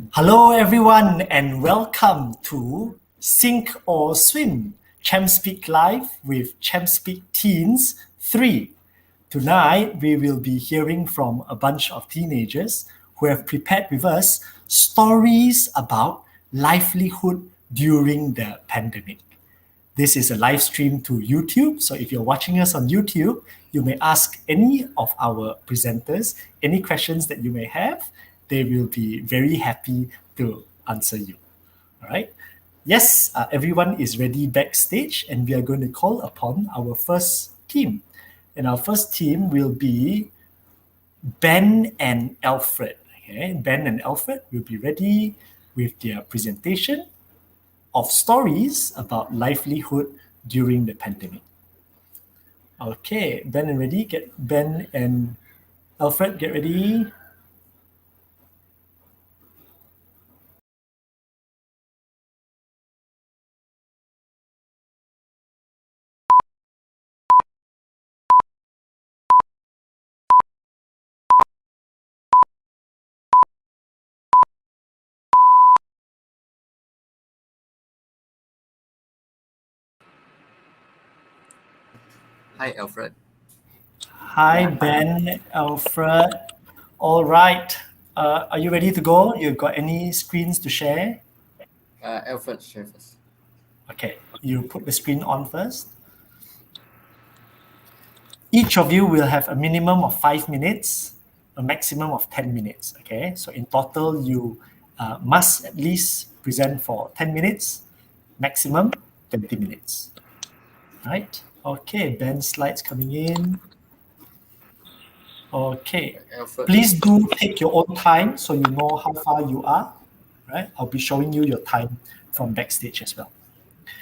Hello, everyone, and welcome to Sink or Swim, ChampSpeak Live with ChampSpeak Teens 3. Tonight, we will be hearing from a bunch of teenagers who have prepared with us stories about livelihood during the pandemic. This is a live stream to YouTube, so if you're watching us on YouTube, you may ask any of our presenters any questions that you may have. They will be very happy to answer you. All right. Yes, everyone is ready backstage, and we are going to call upon our first team. And our first team will be Ben and Alfred. Okay, Ben and Alfred will be ready with their presentation of stories about livelihood during the pandemic. Okay, Ben and ready. Get Ben and Alfred, get ready. Hi, Alfred. Hi, Ben, Alfred. All right. Are you ready to go? You got any screens to share? Alfred, share first. Okay, you put the screen on first. Each of you will have a minimum of 5 minutes, a maximum of 10 minutes. Okay, so in total, you must at least present for 10 minutes, maximum 20 minutes. Right? Okay, Ben's slides coming in. Okay, Alfred. please do take your own time so you know how far you are. Right? I'll be showing you your time from backstage as well.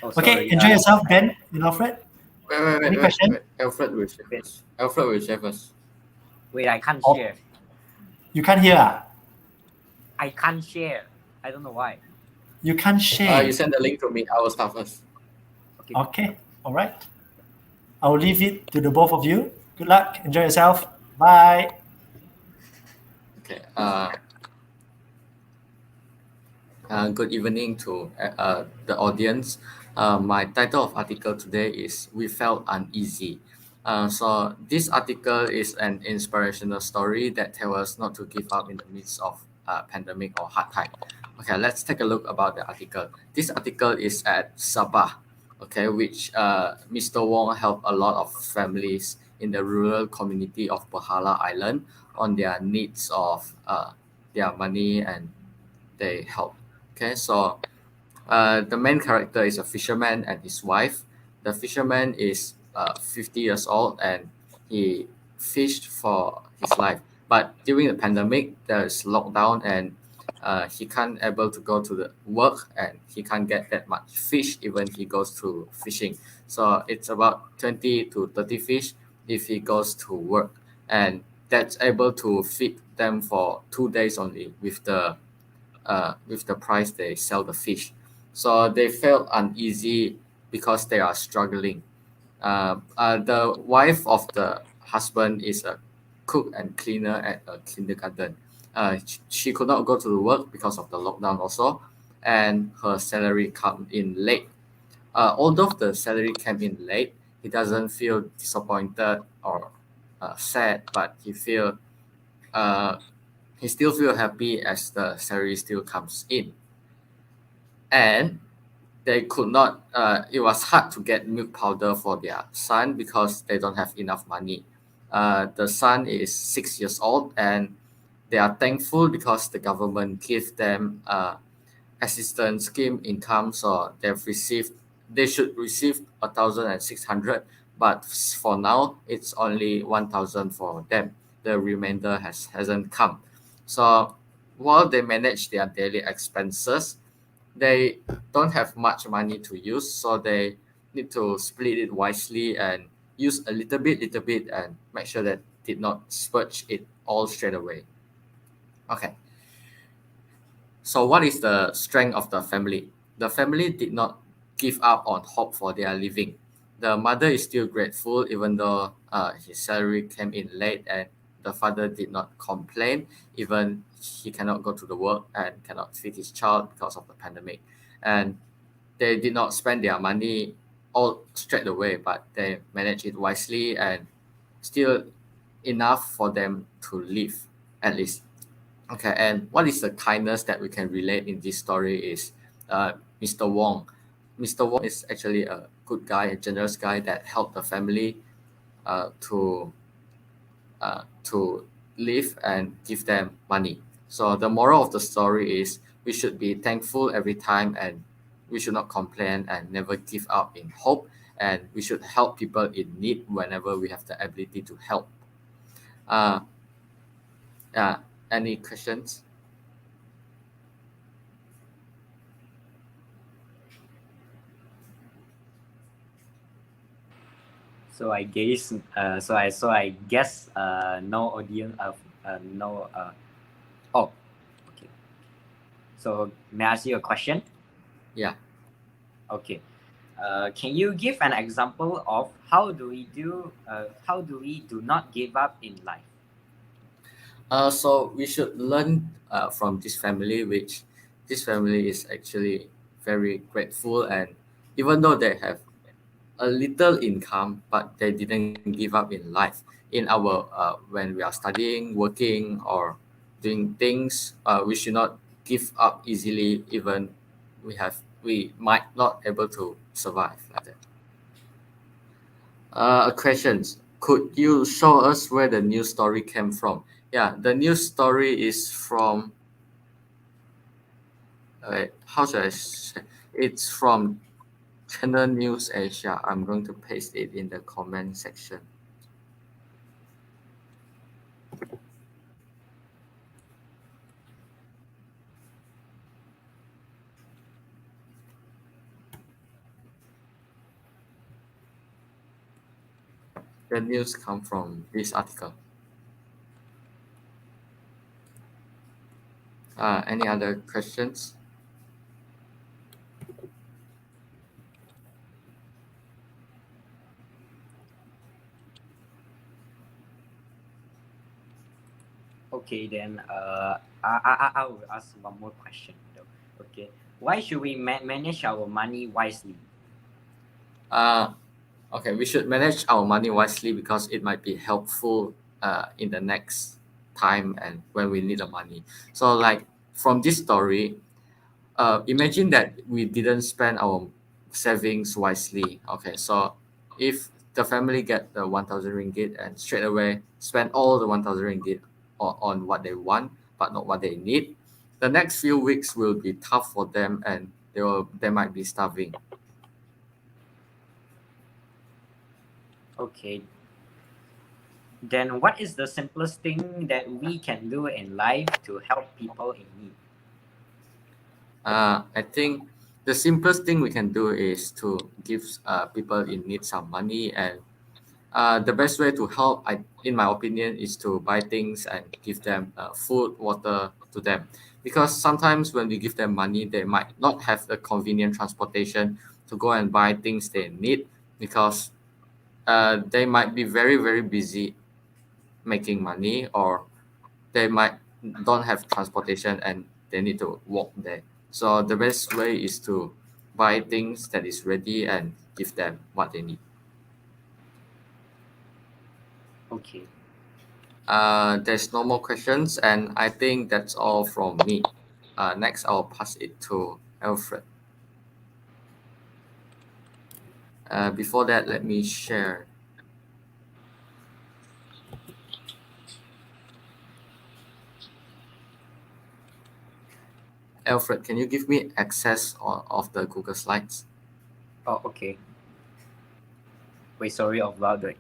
Oh, Okay, sorry. enjoy yourself, Ben and Alfred. Any question? Alfred will share first. Alfred will share first. Wait, I can't Oh. share. You can't hear. I can't share. I don't know why. You can't share. You send the link to me. I will start first. Okay, all right. I'll leave it to the both of you. Good luck. Enjoy yourself. Bye. Okay. Good evening to the audience. My title of article today is "We Felt Uneasy." So this article is an inspirational story that tells us not to give up in the midst of pandemic or hard time. Okay, let's take a look about the article. This article is at Sabah, okay, which Mr. Wong helped a lot of families in the rural community of Bahala Island on their needs of their money, and they help. Okay, so the main character is a fisherman and his wife. The fisherman is 50 years old and he fished for his life. But during the pandemic, there's lockdown and he can't able to go to the work and he can't get that much fish even he goes to fishing. So it's about 20 to 30 fish if he goes to work, and that's able to feed them for 2 days only with the price they sell the fish. So they felt uneasy because they are struggling. The wife of the husband is a cook and cleaner at a kindergarten. She could not go to the work because of the lockdown also, and her salary come in late. Although the salary came in late, he doesn't feel disappointed or sad, but uh, he still feel happy as the salary still comes in. And they could not it was hard to get milk powder for their son because they don't have enough money. The son is 6 years old and they are thankful because the government give them assistance scheme income, so they should receive 1,600, but for now it's only 1,000 for them. The remainder hasn't come. So while they manage their daily expenses, they don't have much money to use, so they need to split it wisely and use a little bit and make sure that did not splurge it all straight away. Okay, so what is the strength of the family? The family did not give up on hope for their living. The mother is still grateful even though his salary came in late, and the father did not complain, even he cannot go to the work and cannot feed his child because of the pandemic. And they did not spend their money all straight away, but they managed it wisely and still enough for them to live at least. Okay, and what is the kindness that we can relate in this story is Mr. Wong. Mr. Wong is actually a good guy, a generous guy that helped the family uh, to to live and give them money. So the moral of the story is we should be thankful every time, and we should not complain and never give up in hope, and we should help people in need whenever we have the ability to help. Uh, yeah, any questions? So I guess so I guess no audience no oh okay. So may I ask you a question? Yeah. Okay. Can you give an example of how do we do not give up in life? So we should learn from this family, which this family is actually very grateful, and even though they have a little income, but they didn't give up in life. In our when we are studying, working, or doing things, we should not give up easily, even we might not able to survive like that. Questions. Could you show us where the news story came from? Yeah, the news story is from. How should I say? It's from Channel News Asia. I'm going to paste it in the comment section. The news come from this article. Any other questions? Okay, then I will ask one more question though. Okay, why should we manage our money wisely? Uh, okay, we should manage our money wisely because it might be helpful in the next time and when we need the money. So, like from this story, imagine that we didn't spend our savings wisely. Okay, so if the family get the 1,000 ringgit and straight away spend all the 1,000 ringgit on what they want but not what they need, the next few weeks will be tough for them, and they might be starving. Okay, then what is the simplest thing that we can do in life to help people in need? I think the simplest thing we can do is to give people in need some money, and the best way to help, in my opinion, is to buy things and give them food, water to them. Because sometimes when we give them money, they might not have the convenient transportation to go and buy things they need, because they might be very, very busy making money, or they might don't have transportation and they need to walk there. So the best way is to buy things that is ready and give them what they need. Okay. There's no more questions, and I think that's all from me. Next, I'll pass it to Alfred. Before that, let me share. Alfred, can you give me access of the Google Slides? Oh, okay. Wait, sorry about that.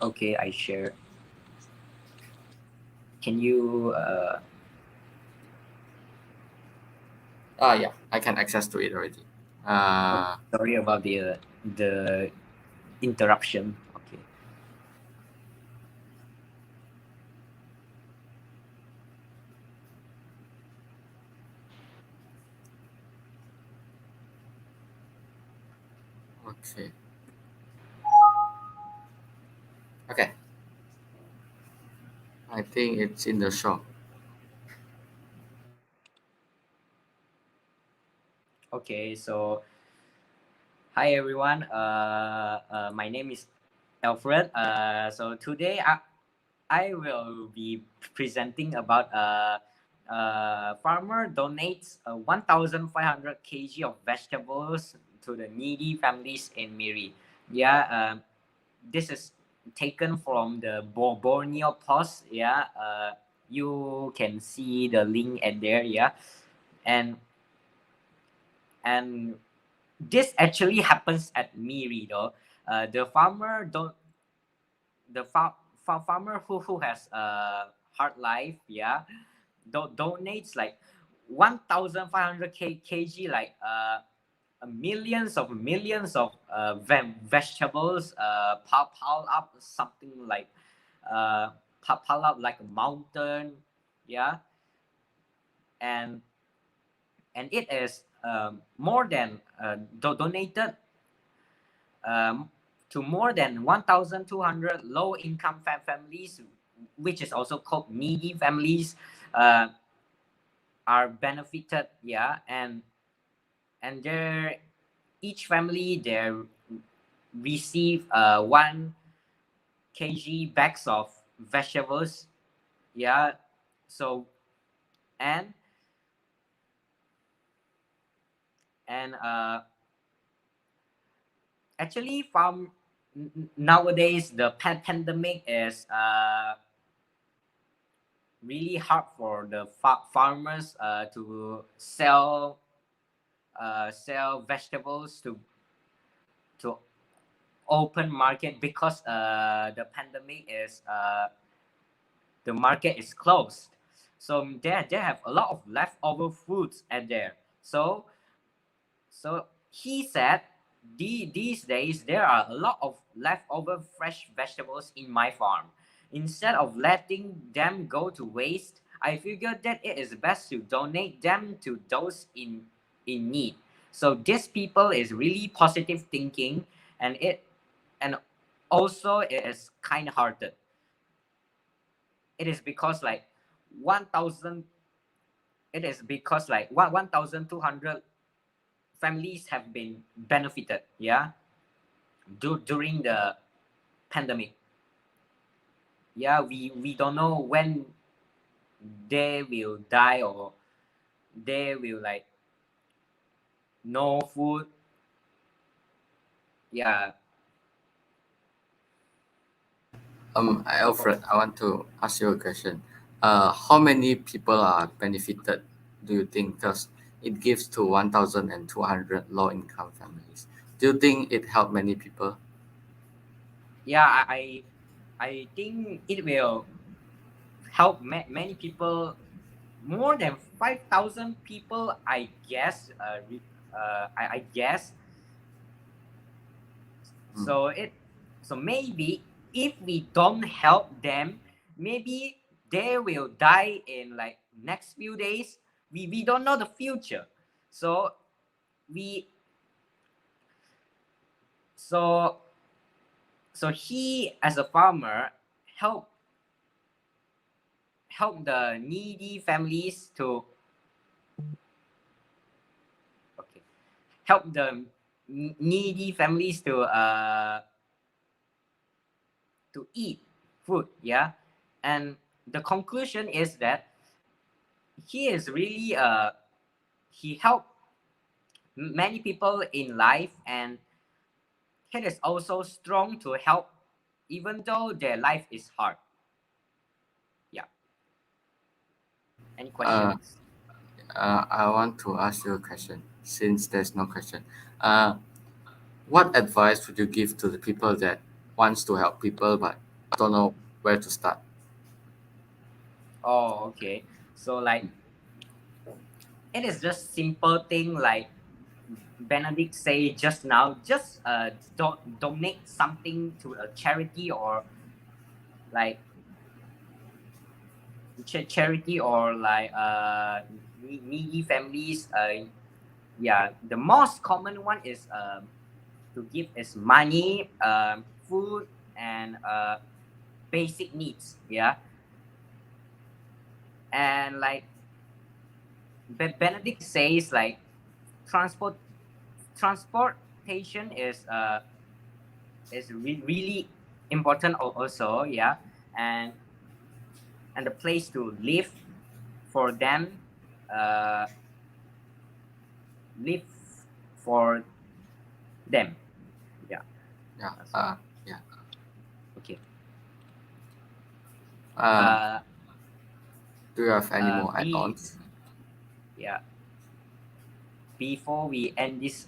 Okay, I share. Can you Yeah, I can access to it already. sorry about the interruption. Okay. Okay. Okay. I think it's in the shop. Okay, so hi everyone. My name is Alfred. So today I will be presenting about farmer donates 1,500 kg of vegetables to the needy families in Miri. Yeah, this is taken from the Borneo Post. Yeah, you can see the link at there. Yeah, and and this actually happens at Miri though. The farmer don't the farmer who has a hard life, yeah, donates like 1,500 kg, like millions of vegetables, pile up something like pile up like a mountain, yeah, and it is more than donated um, to more than 1,200 low-income families, which is also called needy families, uh, are benefited. Yeah, and their each family they receive 1 kg bags of vegetables. Yeah, so and and actually farm nowadays the pandemic is really hard for the farmers to sell vegetables to open market, because the pandemic is the market is closed, so they have a lot of leftover foods at there. So he said, these days there are a lot of leftover fresh vegetables in my farm. Instead of letting them go to waste, I figured that it is best to donate them to those in need. So this people is really positive thinking, and also it is kind hearted. It is because like 1,000. It is because like 1,200 families have been benefited, yeah, during the pandemic. Yeah, we don't know when they will die, or they will like no food. Yeah. Alfred, I want to ask you a question. How many people are benefited, do you think? Because it gives to 1,200 low-income families. Do you think it helped many people? Yeah, I think it will help many people, more than 5,000 people, I guess. I guess. Mm. So maybe if we don't help them, maybe they will die in like next few days. We don't know the future. So we so so he, as a farmer, help the needy families to, okay, help the needy families to eat food. Yeah, and the conclusion is that he is really he helped many people in life, and he is also strong to help even though their life is hard. Yeah. Any Uh, questions? I want to ask you a question since there's no question. Uh, what advice would you give to the people that wants to help people but don't know where to start? Oh, okay. So like it is just simple thing like Benedict say just now. Just donate something to a charity, or like charity, or like needy families. Yeah, the most common one is to give is money, food, and basic needs. Yeah, and like Benedict says, like transportation is really important also. Yeah, and the place to live for them, uh, live for them. Yeah. Yeah. That's all. Yeah. Okay. Do you have any more Be add-ons? yeah. Before we end this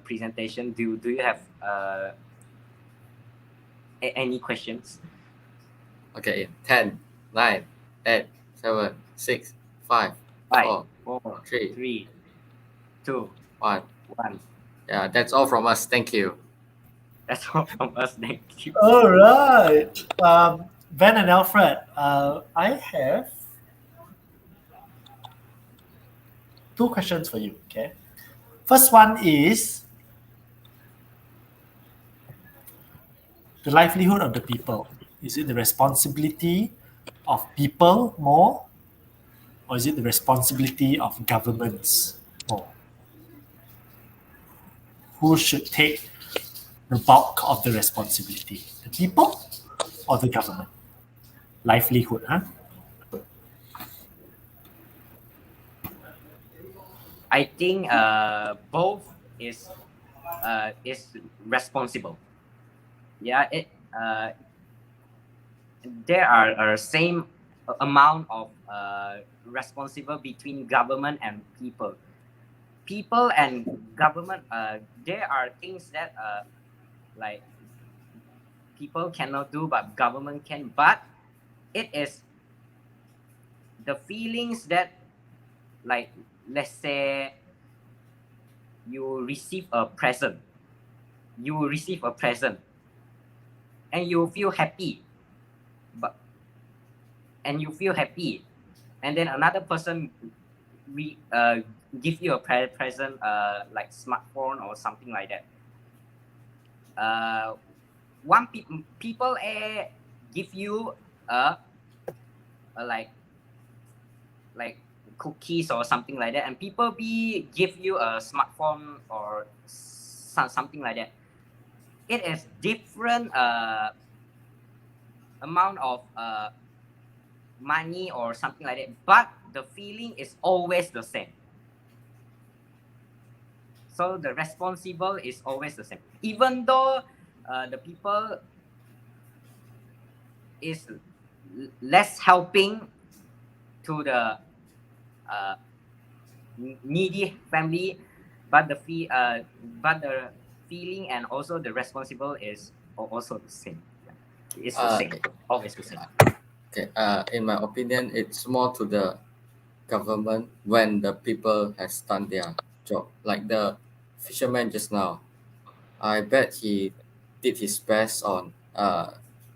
presentation, do you have any questions? Okay. 10, 9, 8, 7, 6, 5, 5, 4, 4, 3, 3, 2, 1. 1. Yeah, that's all from us. Thank you. That's all from us. Thank you. All right. Ben and Alfred, I have two questions for you. Okay. First one is the livelihood of the people. Is it the responsibility of people more, or is it the responsibility of governments more? Who should take the bulk of the responsibility? The people or the government? Livelihood, huh? I think both is responsible. Yeah, there are same amount of responsible between government and people. People and government, there are things that like people cannot do, but government can. But it is the feelings that, like, let's say you receive a present, and you feel happy, but and you feel happy, and then another person give you a present, like smartphone or something like that. One people give you a like cookies or something like that, and people B give you a smartphone or something like that. It is different amount of money or something like that, but the feeling is always the same. So the responsible is always the same, even though the people is less helping to the needy family, but the feeling and also the responsible is also the same. It's the same, always the same. Okay. In my opinion, it's more to the government when the people has done their job. Like the fisherman just now, I bet he did his best on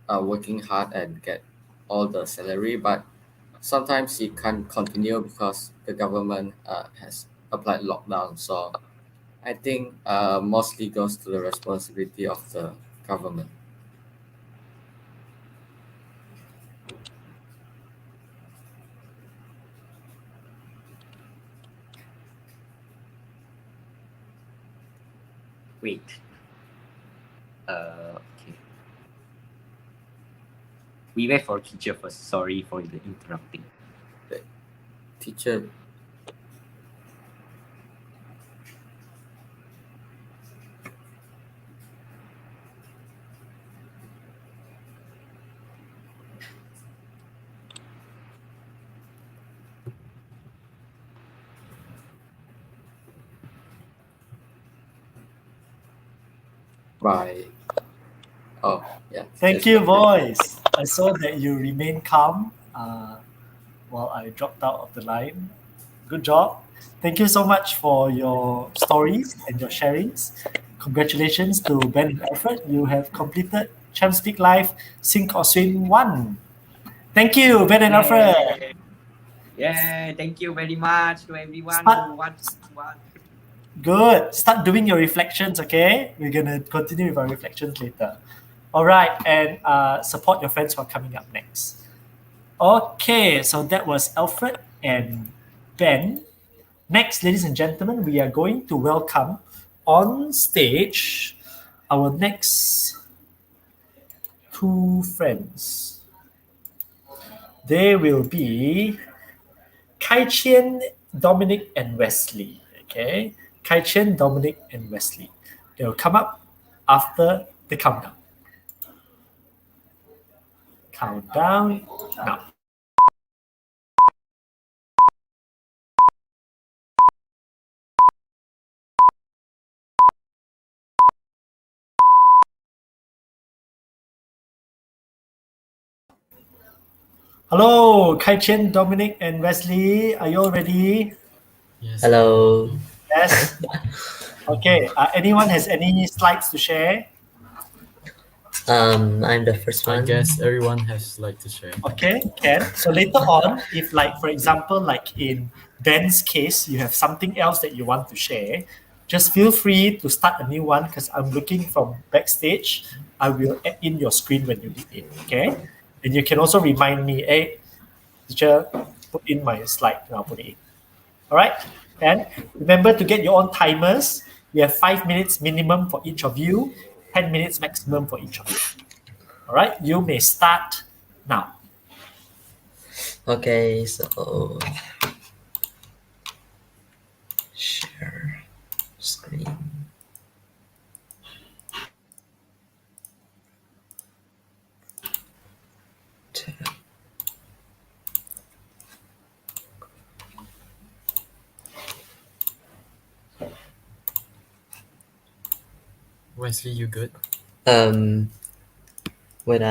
working hard and get all the salary, but sometimes he can't continue because the government has applied lockdown. So I think mostly goes to the responsibility of the government. Wait. Okay. We wait for teacher first. Sorry for the interrupting. Teacher. Bye. Oh, yeah. Thank you, boys. I saw that you remain calm while I dropped out of the line. Good job. Thank you so much for your stories and your sharings. Congratulations to Ben and Alfred. You have completed ChampSpeak Live Sink or Swim 1. Thank you, Ben and Alfred. Yeah, thank you very much to everyone Start- who watched. Good. Start doing your reflections, okay? We're going to continue with our reflections later. All right. And support your friends who are coming up next. Okay. So that was Alfred and Ben. Next, ladies and gentlemen, we are going to welcome on stage our next two friends. They will be Kai Qian, Dominic, and Wesley. Okay, Kai Qian, Dominic, and Wesley. They will come up after the countdown. Countdown now. Hello, Kai Qian, Dominic, and Wesley. Are you all ready? Yes. Hello. Yes. Okay. Anyone has any slides to share? I'm the first I one. guess everyone has like to share. Okay, can. So later on, if like for example, like in Ben's case, you have something else that you want to share, just feel free to start a new one because I'm looking from backstage. I will add in your screen when you need it. Okay, and you can also remind me, hey, teacher, put in my slide and I'll put it in. All right, and remember to get your own timers. We have 5 minutes minimum for each of you, 10 minutes maximum for each of you. All right, you may start now. Okay, so share screen. Wesley, you good? Wait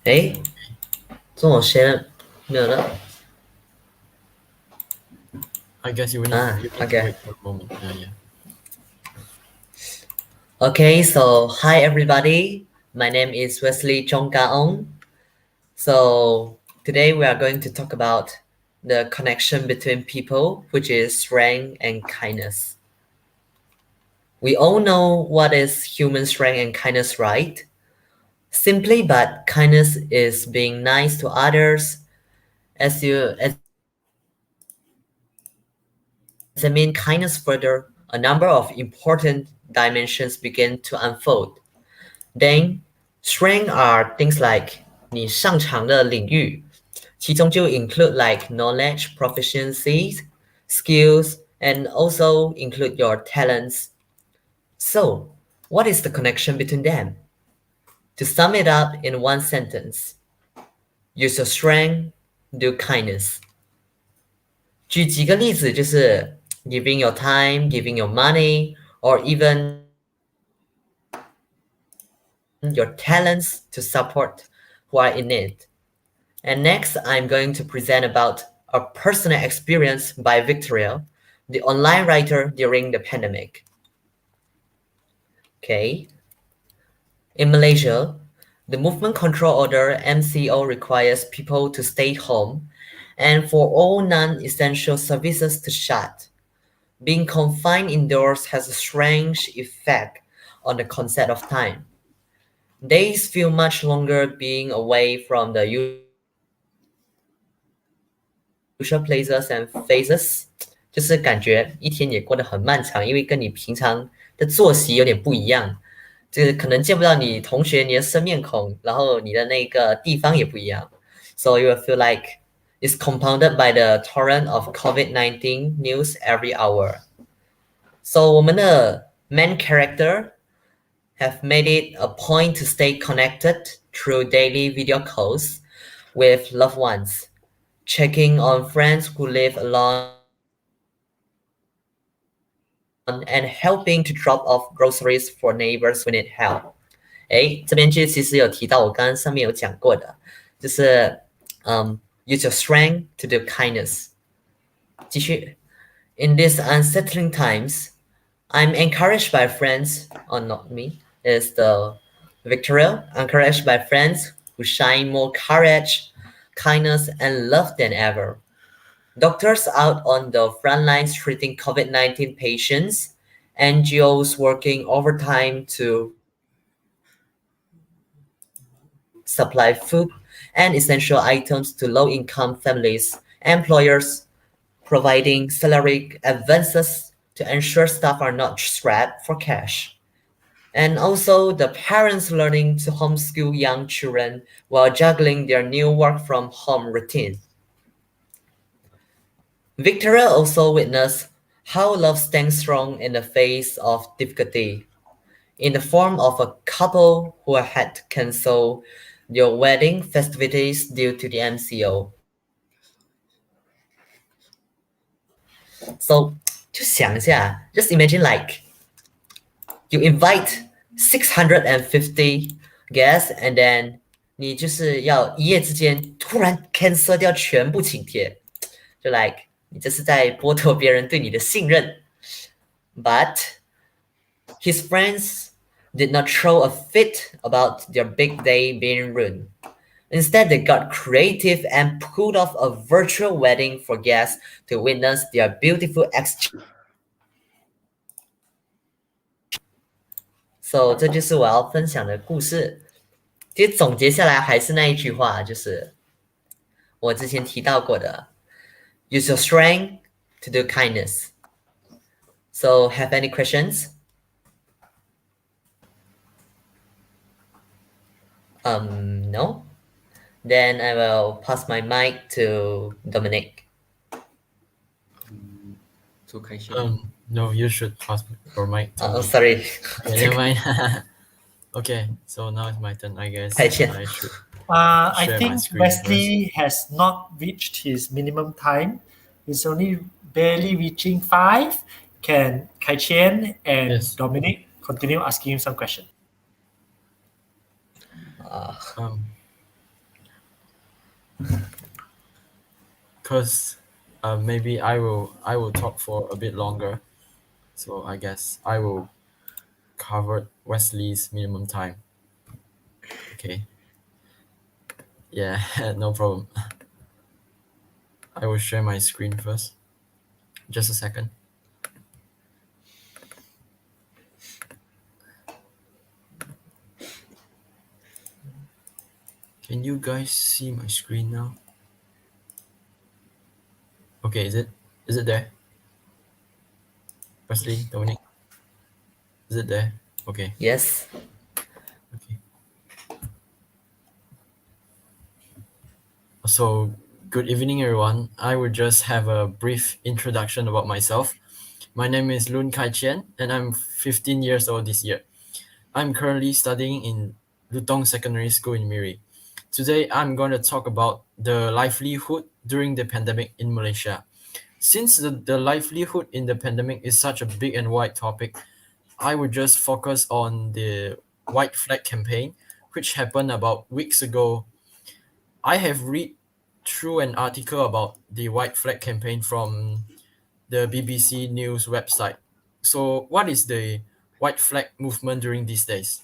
诶，这我 share 没有了 I guess you will need to okay. wait for a moment. Yeah. Okay, so hi everybody. My name is Wesley Chong Ka-ong. So today we are going to talk about the connection between people, which is strength and kindness. We all know what is human strength and kindness, right? Simply, but kindness is being nice to others. As you examine kindness further, a number of important dimensions begin to unfold. Then, strength are things like 你擅长的领域，其中就 include like knowledge, proficiencies, skills, and also include your talents. So, what is the connection between them? To sum it up in one sentence, use your strength, do kindness. 举几个例子，就是 giving your time, giving your money, or even your talents to support who are in need. And next, I'm going to present about a personal experience by Victoria, the online writer during the pandemic. Okay. In Malaysia, the Movement Control Order MCO requires people to stay home and for all non-essential services to shut. Being confined indoors has a strange effect on the concept of time. Days feel much longer being away from the usual places and faces. 就是感觉一天也过得很漫长，因为跟你平常的作息有点不一样。就是可能见不到你同学、你的生面孔，然后你的那个地方也不一样。So you will feel like it's compounded by the torrent of COVID-19 news every hour. So 我们的 main character have made it a point to stay connected through daily video calls with loved ones, checking on friends who live alone, and helping to drop off groceries for neighbors who need help. 这边其实有提到我刚刚上面有讲过的，就是use your strength to do kindness. 继续 In these unsettling times, I'm encouraged by friends, or not me, is the Victoria, encouraged by friends who shine more courage, kindness, and love than ever. Doctors out on the front lines treating COVID-19 patients, NGOs working overtime to supply food and essential items to low-income families, employers providing salary advances to ensure staff are not strapped for cash. And also the parents learning to homeschool young children while juggling their new work from home routine. Victoria also witnessed how love stands strong in the face of difficulty, in the form of a couple who had to cancel their wedding festivities due to the MCO. So 就想一下 just imagine like you invite 650 guests and then 你就是要一夜之间突然 cancel 掉全部请帖，就 like 你这是在剥夺别人对你的信任。But his friends did not throw a fit about their big day being ruined. Instead, they got creative and pulled off a virtual wedding for guests to witness their beautiful exchange. So 这就是我要分享的故事。其实总结下来还是那一句话，就是我之前提到过的 ，use your strength to do kindness. So, have any questions? No? Then I will pass my mic to Dominic. To Kai-Chen. No, you should pass your mic to Oh, me. sorry. Okay, never mind. Okay, so now it's my turn. I guess Kai-Chen. I should. I Share my think screen Wesley has not reached his minimum time. He's only barely reaching 5. Can Kai-Chen and Yes. Dominic continue asking him some questions? Because maybe I will talk for a bit longer. So I guess I will cover Wesley's minimum time. Okay. Yeah, no problem. I will share my screen first. Just a second. Can you guys see my screen now? Okay, is it there? Wesley, Dominic? Is it there? Okay. Yes. Okay. So, good evening, everyone. I will just have a brief introduction about myself. My name is Lun Kai-Chen, and I'm 15 years old this year. I'm currently studying in Lutong Secondary School in Miri. Today, I'm going to talk about the livelihood during the pandemic in Malaysia. Since the livelihood in the pandemic is such a big and wide topic, I would just focus on the white flag campaign, which happened about weeks ago. I have read through an article about the white flag campaign from the BBC News website. So what is the white flag movement during these days?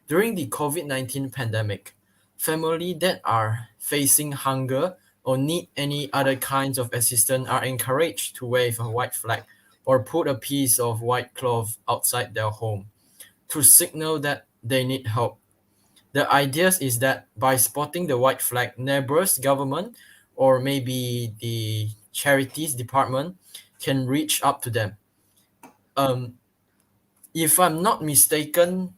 During the COVID-19 pandemic, families that are facing hunger or need any other kinds of assistance are encouraged to wave a white flag or put a piece of white cloth outside their home to signal that they need help. The idea is that by spotting the white flag, neighbors, government, or maybe the charities department can reach up to them. If I'm not mistaken,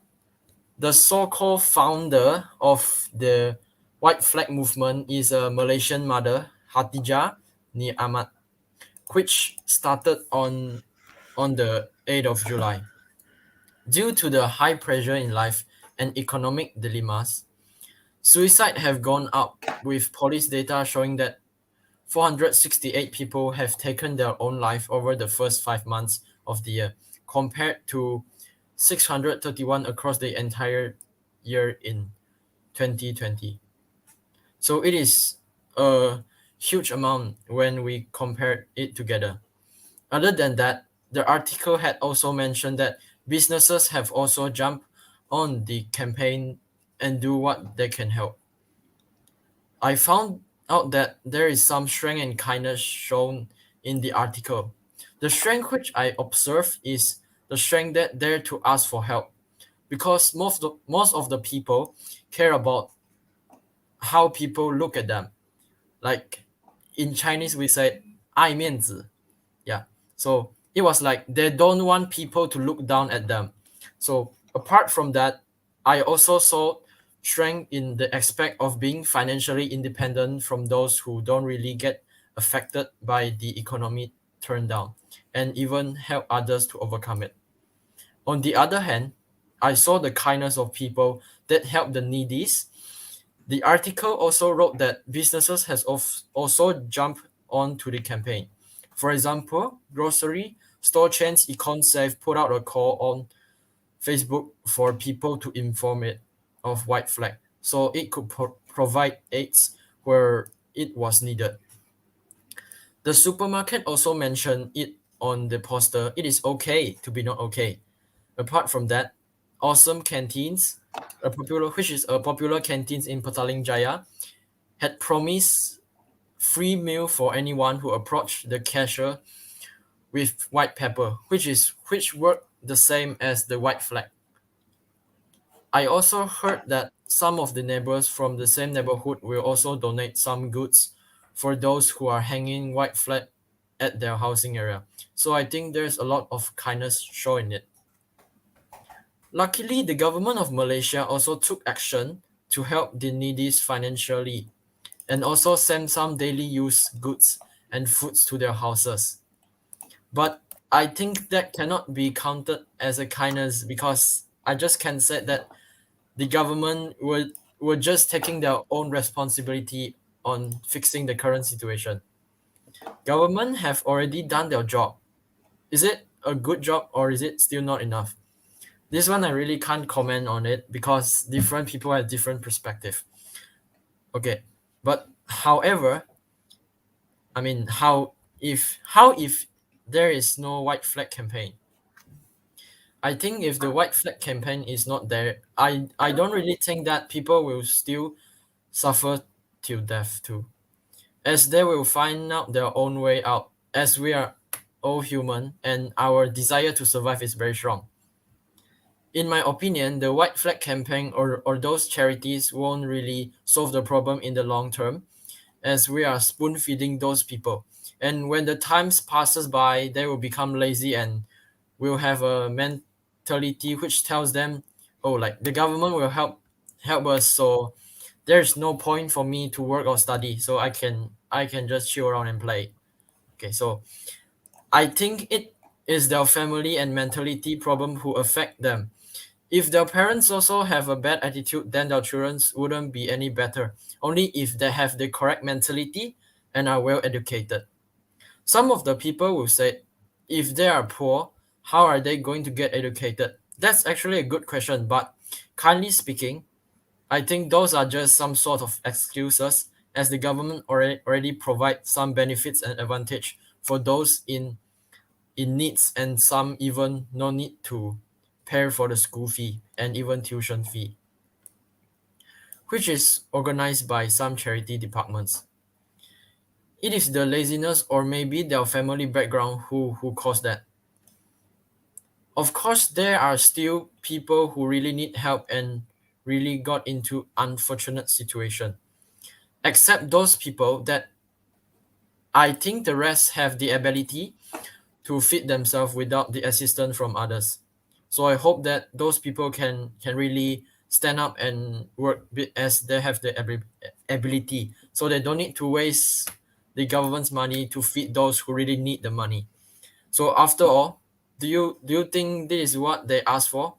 the so-called founder of the white flag movement is a Malaysian mother, Hatijah Ni Ahmad, which started on the 8th of July. Due to the high pressure in life and economic dilemmas, suicide have gone up, with police data showing that 468 people have taken their own life over the first 5 months of the year, compared to 631 across the entire year in 2020. So it is a huge amount when we compare it together. Other than that, the article had also mentioned that businesses have also jumped on the campaign and do what they can help. I found out that there is some strength and kindness shown in the article. The strength which I observe is the strength that dare to ask for help, because most of the people care about how people look at them. Like in Chinese, we say 爱面子. Yeah. So it was like they don't want people to look down at them. So apart from that, I also saw strength in the aspect of being financially independent from those who don't really get affected by the economy turn down, and even help others to overcome it. On the other hand, I saw the kindness of people that help the needies. The article also wrote that businesses has also jumped onto the campaign. For example, grocery store chains EconSafe put out a call on Facebook for people to inform it of white flag, so it could provide aids where it was needed. The supermarket also mentioned it on the poster. It is okay to be not okay. Apart from that, Awesome Canteens, which is a popular canteens in Petaling Jaya, had promised free meal for anyone who approached the cashier with white pepper, which worked the same as the white flag. I also heard that some of the neighbors from the same neighborhood will also donate some goods for those who are hanging white flag at their housing area. So I think there's a lot of kindness shown in it. Luckily, the government of Malaysia also took action to help the needy financially, and also sent some daily use goods and foods to their houses. But I think that cannot be counted as a kindness, because I just can say that the government were just taking their own responsibility on fixing the current situation. Government have already done their job. Is it a good job, or is it still not enough? This one I really can't comment on it, because different people have different perspective. Okay, but however, I mean, how if there is no white flag campaign? I think if the white flag campaign is not there, I don't really think that people will still suffer till death too, as they will find out their own way out, as we are all human and our desire to survive is very strong. In my opinion, the white flag campaign or those charities won't really solve the problem in the long term, as we are spoon feeding those people. And when the times passes by, they will become lazy and will have a mentality which tells them, oh, like the government will help us, so there's no point for me to work or study, so I can just chill around and play. Okay, so I think it is their family and mentality problem who affect them. If their parents also have a bad attitude, then their children wouldn't be any better, only if they have the correct mentality and are well educated. Some of the people will say, if they are poor, how are they going to get educated? That's actually a good question, but kindly speaking, I think those are just some sort of excuses, as the government already provide some benefits and advantage for those in needs, and some even no need to pay for the school fee and even tuition fee, which is organized by some charity departments. It is the laziness or maybe their family background who caused that. Of course, there are still people who really need help and really got into unfortunate situation. Except those people that I think the rest have the ability to feed themselves without the assistance from others. So I hope that those people can really stand up and work as they have the ability, so they don't need to waste the government's money to feed those who really need the money. So after all, do you think this is what they ask for,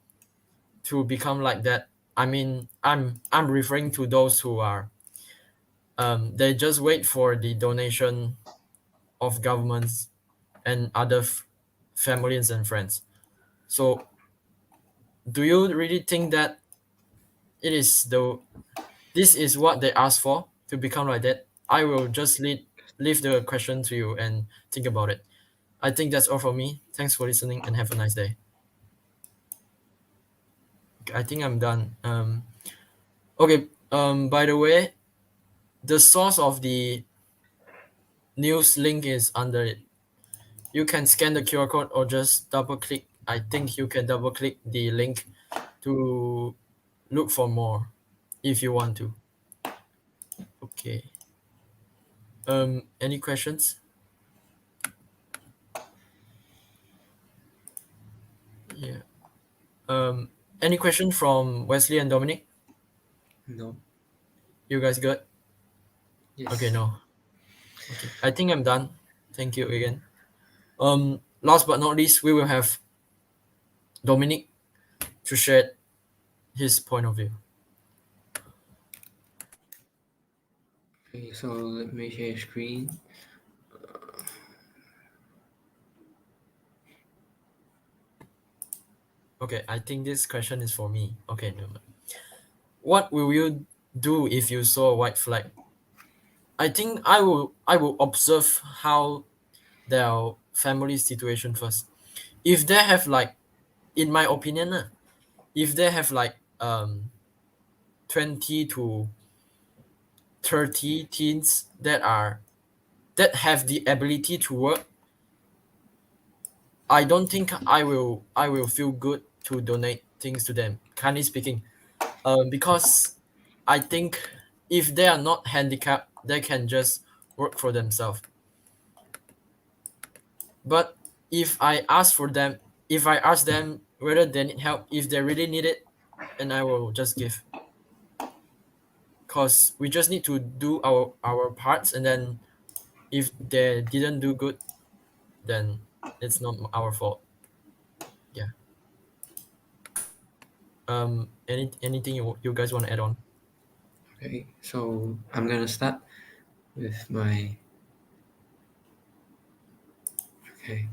to become like that? I mean, I'm referring to those who are they just wait for the donation of governments and other families and friends. So do you really think that it is this is what they ask for, to become like that? I will just leave the question to you and think about it. I think that's all from me. Thanks for listening and have a nice day. I think I'm done. Okay. By the way, The source of the news link is under it. You can scan the QR code or just double click. I think you can double click the link to look for more if you want to. Okay. Any questions? Yeah. Any question from Wesley and Dominic? No. You guys good? Yes. Okay, no. Okay, I think I'm done. Thank you again. Last but not least, we will have Dominic to share his point of view. Okay, so let me share screen. Okay, I think this question is for me. Okay, never mind. What will you do if you saw a white flag? I think I will observe how their family situation first. If they have like, in my opinion, if they have like 20 to 30 teens that have the ability to work, I don't think I will feel good to donate things to them. Kindly speaking, because I think if they are not handicapped, they can just work for themselves. But if I ask them whether they need help, if they really need it, then I will just give. Cause we just need to do our parts, and then if they didn't do good, then it's not our fault. Yeah. Anything you guys want to add on? Okay, so I'm gonna start with my. Okay.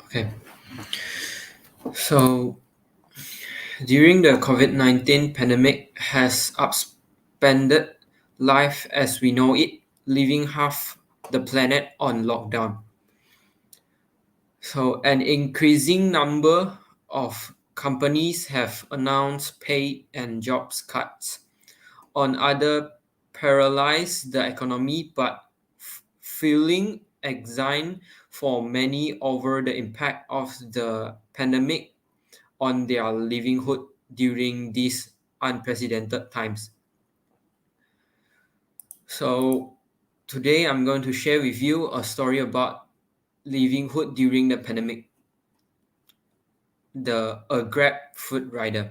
Okay. So during the COVID-19 pandemic has upended life as we know it, leaving half the planet on lockdown. So an increasing number of companies have announced pay and jobs cuts. On other paralyze the economy, but feeling anxiety for many over the impact of the pandemic on their livelihood during these unprecedented times. So today I'm going to share with you a story about livelihood during the pandemic. A Grab food rider.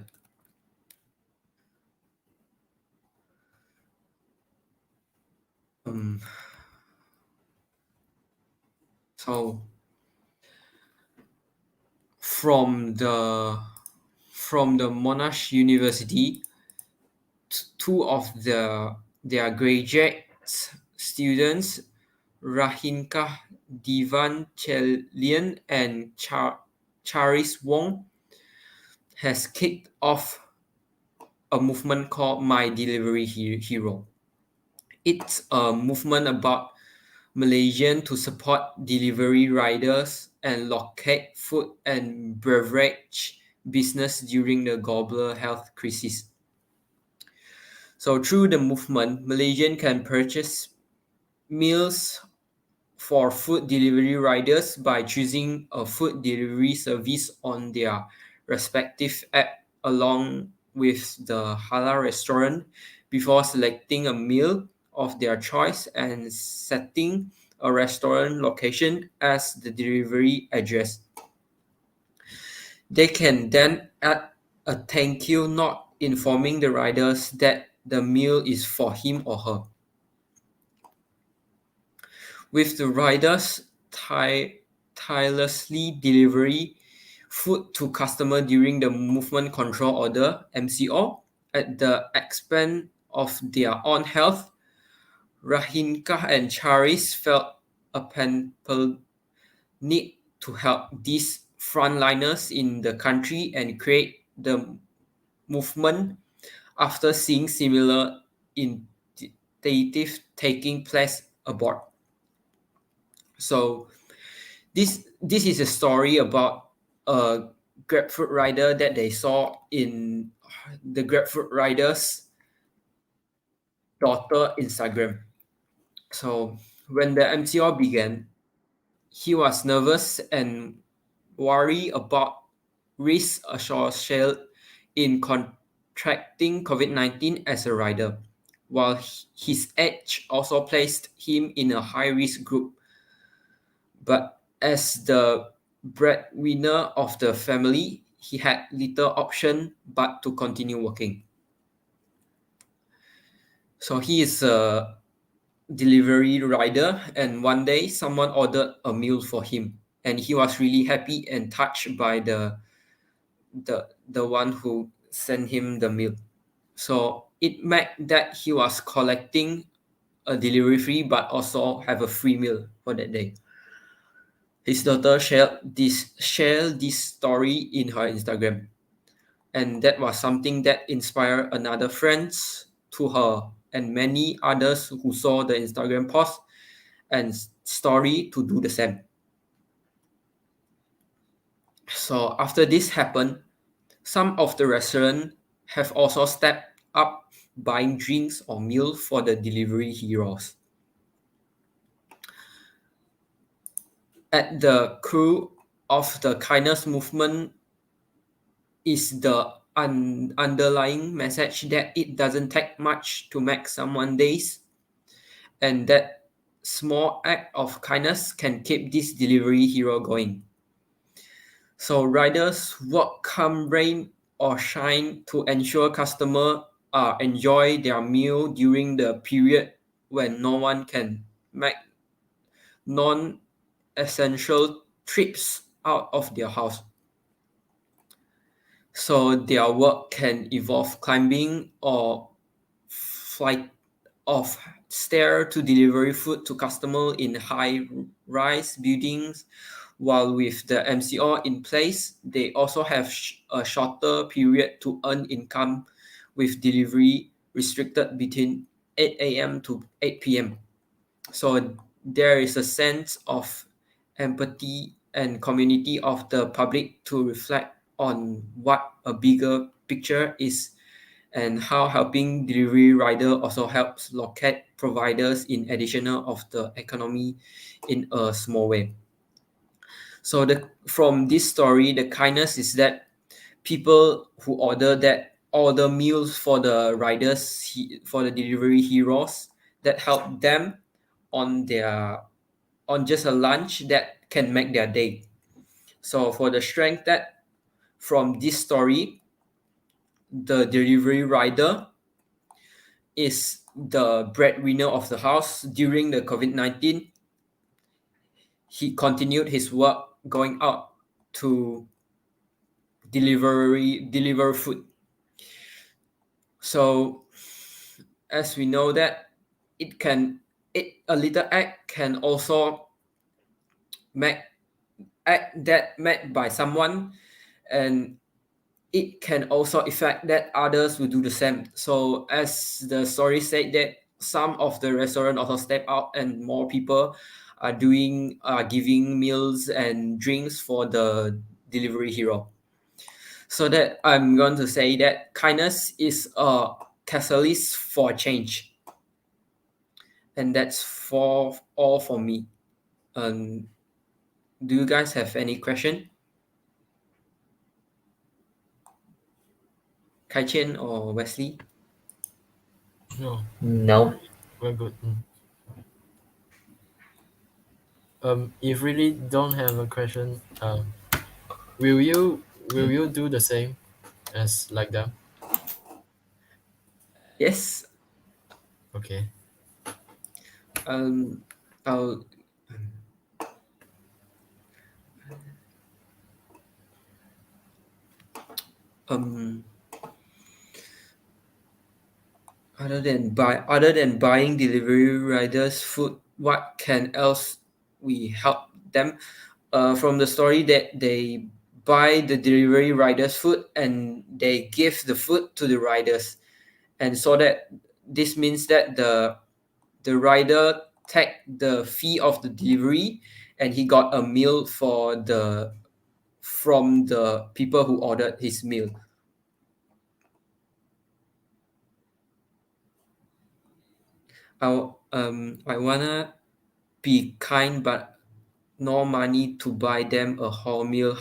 So from the Monash University, two of their graduate students, Rahinka Divan Chelian and Charis Wong, has kicked off a movement called My Delivery Hero. It's a movement about Malaysian to support delivery riders and locate food and beverage business during the global health crisis. So through the movement, Malaysian can purchase meals for food delivery riders by choosing a food delivery service on their respective app along with the halal restaurant before selecting a meal of their choice and setting a restaurant location as the delivery address. They can then add a thank you note informing the riders that the meal is for him or her. With the riders tirelessly delivering food to customer during the movement control order (MCO) at the expense of their own health, Rahinka and Charis felt a palpable need to help these frontliners in the country and create the movement after seeing similar initiatives taking place abroad. So this is a story about a grapefruit rider that they saw in the grapefruit rider's daughter Instagram. So when the MCO began, he was nervous and worried about risks associated in contracting COVID-19 as a rider, while his age also placed him in a high-risk group. But as the breadwinner of the family, he had little option but to continue working. So he is a delivery rider, and one day someone ordered a meal for him, and he was really happy and touched by the one who sent him the meal. So it meant that he was collecting a delivery fee but also have a free meal for that day. His daughter shared this story in her Instagram, and that was something that inspired another friends to her and many others who saw the Instagram post and story to do the same. So after this happened, some of the restaurants have also stepped up buying drinks or meals for the delivery heroes. At the core of the kindness movement is the underlying message that it doesn't take much to make someone's days, and that small act of kindness can keep this delivery hero going. So riders work come rain or shine to ensure customers enjoy their meal during the period when no one can make non-essential trips out of their house. So their work can involve climbing or flight of stair to deliver food to customer in high-rise buildings. While with the MCO in place, they also have a shorter period to earn income, with delivery restricted between 8 a.m. to 8 p.m. So there is a sense of empathy and community of the public to reflect on what a bigger picture is, and how helping delivery rider also helps locate providers in additional of the economy in a small way. So from this story, the kindness is that people who order meals for the riders, for the delivery heroes, that help them on just a lunch that can make their day. So for the strength that from this story, the delivery rider is the breadwinner of the house during the COVID-19. He continued his work going out to deliver food. So as we know that a little act can also make act that made by someone, and it can also affect that others will do the same. So as the story said, that some of the restaurant also step out and more people are giving meals and drinks for the delivery hero. So that I'm going to say that kindness is a catalyst for change, and that's for all for me. Do you guys have any question? Kai Chen or Wesley? No, we're good. If really don't have a question, will you do the same as like them? Yes. Okay. I'll other than buying delivery riders food, what can else we help them? From the story that they buy the delivery riders food and they give the food to the riders, and so that this means that the rider take the fee of the delivery and he got a meal for from the people who ordered his meal. I wanna be kind, but no money to buy them a whole meal.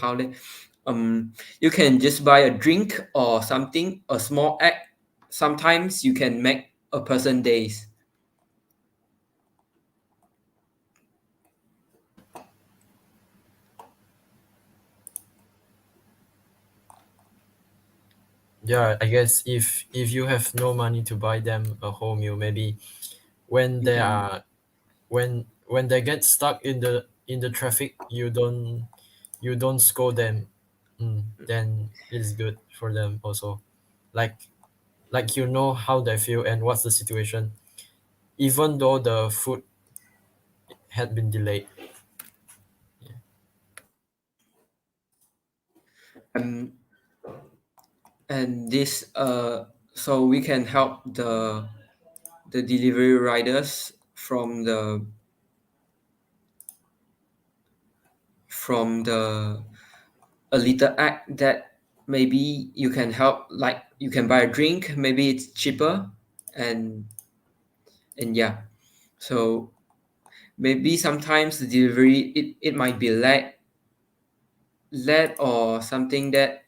You can just buy a drink or something, a small act. Sometimes you can make a person days. Yeah, I guess if you have no money to buy them a whole meal, maybe when they are when they get stuck in the traffic, you don't scold them. Then it's good for them also, like you know how they feel and what's the situation, even though the food had been delayed. And this so we can help the delivery riders from the a little act that maybe you can help, like you can buy a drink, maybe it's cheaper, and yeah, so maybe sometimes the delivery it might be late or something, that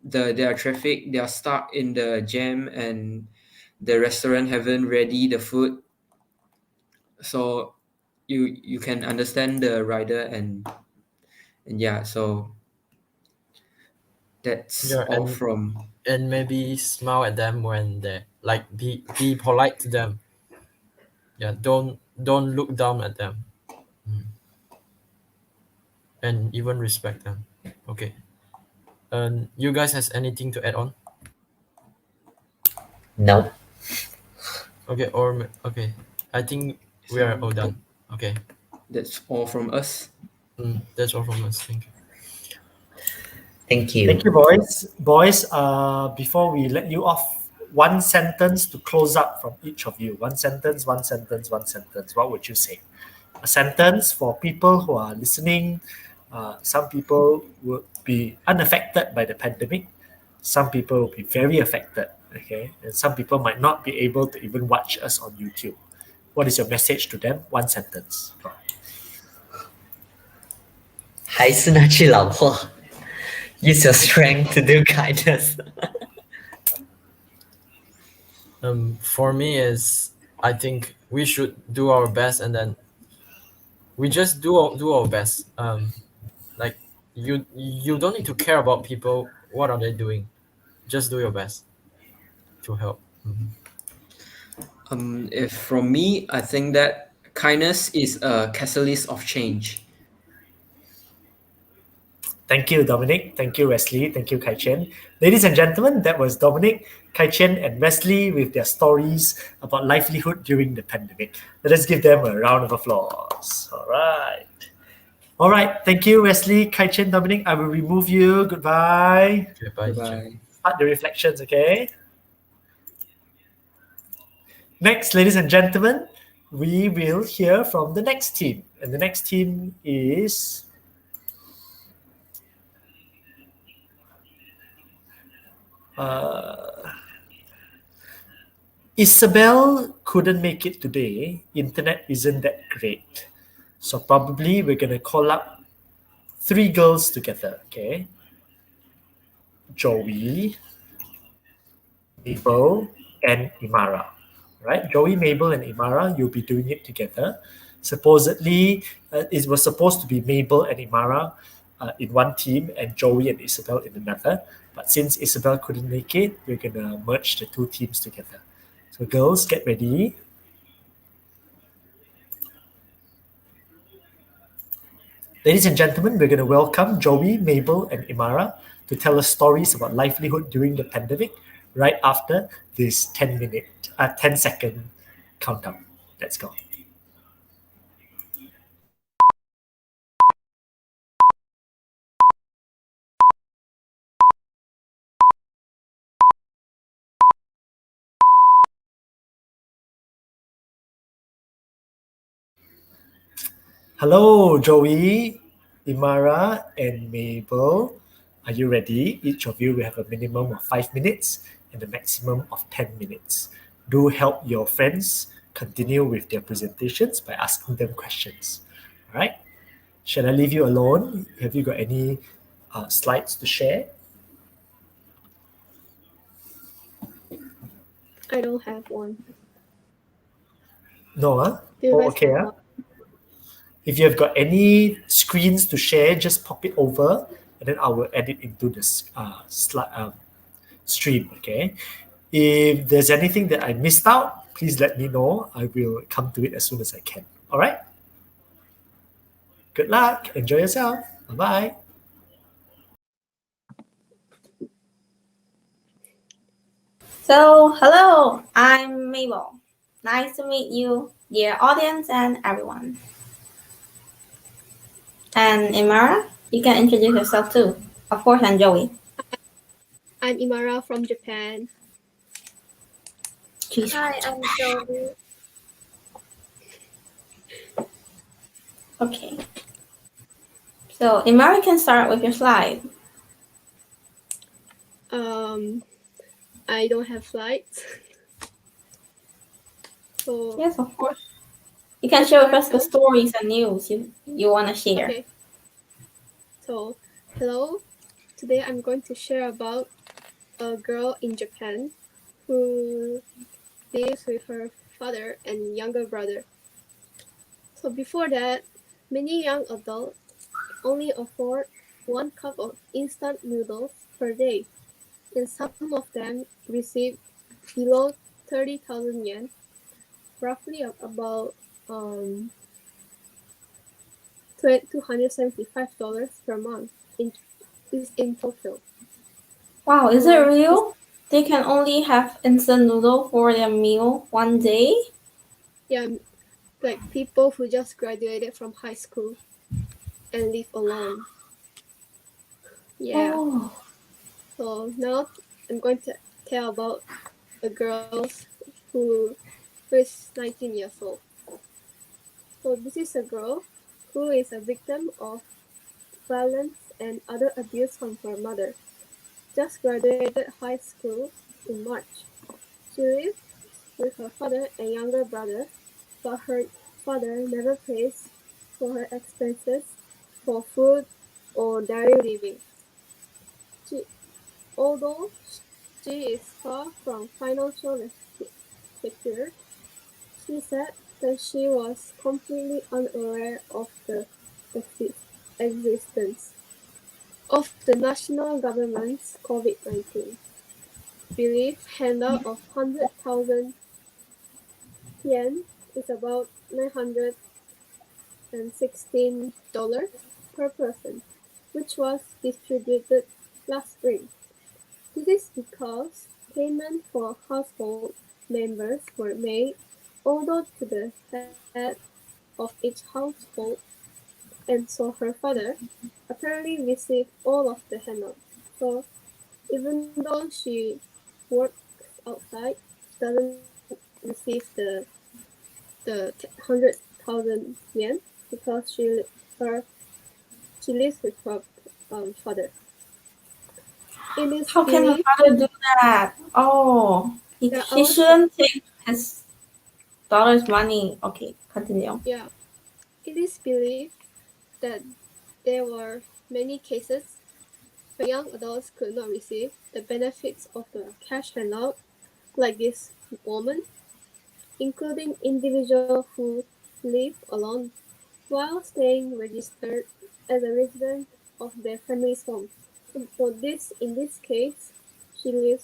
there are traffic, they are stuck in the jam, and the restaurant haven't ready the food, so you can understand the rider, and yeah, so that's Yeah, all from and maybe smile at them when they like be polite to them. Yeah, don't look down at them. And even respect them. Okay. And you guys has anything to add on? No. Okay, okay. I think we are all done. Okay. that's all from us. That's all from us. Thank you. Thank you. Thank you, boys. Boys, before we let you off, one sentence to close up from each of you. One sentence, one sentence, one sentence. What would you say? A sentence for people who are listening. Some people will be unaffected by the pandemic. Some people will be very affected. Okay, and some people might not be able to even watch us on YouTube. What is your message to them? One sentence. 还是那句老话，use your strength to do kindness. For me is I think we should do our best, and then we just do our best. Like you don't need to care about people. What are they doing? Just do your best to help. If from me, I think that kindness is a catalyst of change. Thank you, Dominic. Thank you, Wesley. Thank you, Kai Chen. Ladies and gentlemen, that was Dominic, Kai Chen, and Wesley with their stories about livelihood during the pandemic. Let us give them a round of applause. All right. All right. Thank you, Wesley, Kai Chen, Dominic. I will remove you. Goodbye. Okay, bye. Bye. Start the reflections, okay? Next, ladies and gentlemen, we will hear from the next team. And the next team is Isabel couldn't make it today. Internet isn't that great. So probably we're going to call up three girls together, okay? Joey, Mabel, and Imara. Right? Joey, Mabel, and Imara, you'll be doing it together. Supposedly, it was supposed to be Mabel and Imara in one team and Joey and Isabel in another. But since Isabel couldn't make it, we're going to merge the two teams together. So girls, get ready. Ladies and gentlemen, we're going to welcome Joey, Mabel, and Imara to tell us stories about livelihood during the pandemic right after this 10-second countdown. Let's go. Hello, Joey. Imara and Mabel, are you ready? Each of you will have a minimum of 5 minutes and a maximum of 10 minutes. Do help your friends continue with their presentations by asking them questions. All right? Shall I leave you alone? Have you got any slides to share? I don't have one. No, huh? Do you Oh, guys okay. have Huh? one? If you have got any screens to share, just pop it over and then I will add it into the stream, okay? If there's anything that I missed out, please let me know. I will come to it as soon as I can. All right? Good luck. Enjoy yourself. Bye-bye. So, hello, I'm Mabel. Nice to meet you, dear audience and everyone. And Imara, you can introduce yourself too. Of course, and Joey. I'm Imara from Japan. She's Hi, I'm Joey. Okay. So, Imara can start with your slide. I don't have slides. So Yes, of course. You can share with us the stories and news you want to share. okay. So hello. Today I'm going to share about a girl in Japan who lives with her father and younger brother. So before that, many young adults only afford 1 cup of instant noodles per day, and some of them receive below 30,000 yen, roughly about $275 per month in Tokyo. Wow, is it real? They can only have instant noodle for their meal one day? Yeah, like people who just graduated from high school and live alone. Yeah. Oh. So now I'm going to tell about a girl who is 19 years old. So this is a girl who is a victim of violence and other abuse from her mother. Just graduated high school in March. She lives with her father and younger brother, but her father never pays for her expenses for food or daily living. Although she is far from financially secure, she said that she was completely unaware of the existence of the national government's COVID-19 relief handout of 100,000 yen is about $916 per person, which was distributed last spring. This is because payment for household members were made, although to the head of each household, and so her father apparently received all of the handout. So even though she works outside, she doesn't receive the 100,000 yen because she lives with her father. How can her father do that? Oh, he shouldn't take his daughter's money. Okay, continue. Yeah, it is believed that there were many cases where young adults could not receive the benefits of the cash handout, like this woman, including individuals who live alone while staying registered as a resident of their family's home. So in this case, the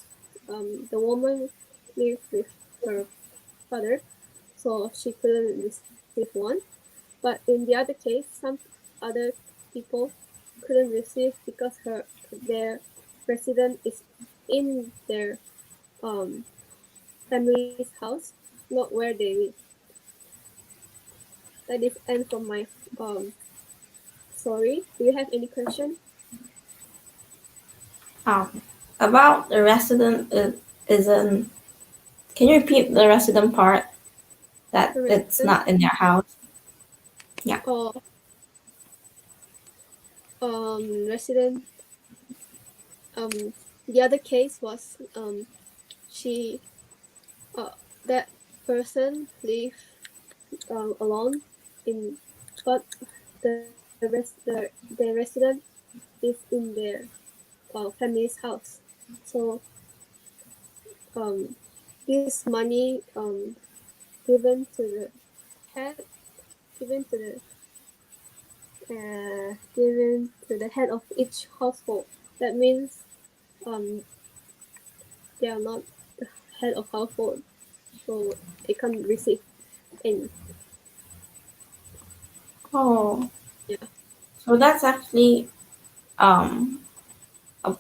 woman lives with her father, so she couldn't receive one. But in the other case, some other people couldn't receive because their resident is in their family's house, not where they live. That is end from my story. Do you have any question? About the resident isn't. Can you repeat the resident part? That it's not in their house. Yeah. Oh, resident. The other case was she that person lived alone in, but the resident is in their family's house. So this money given to the head, given to the head of each household. That means they are not the head of household, so they can't receive any. Oh. Yeah. So that's actually a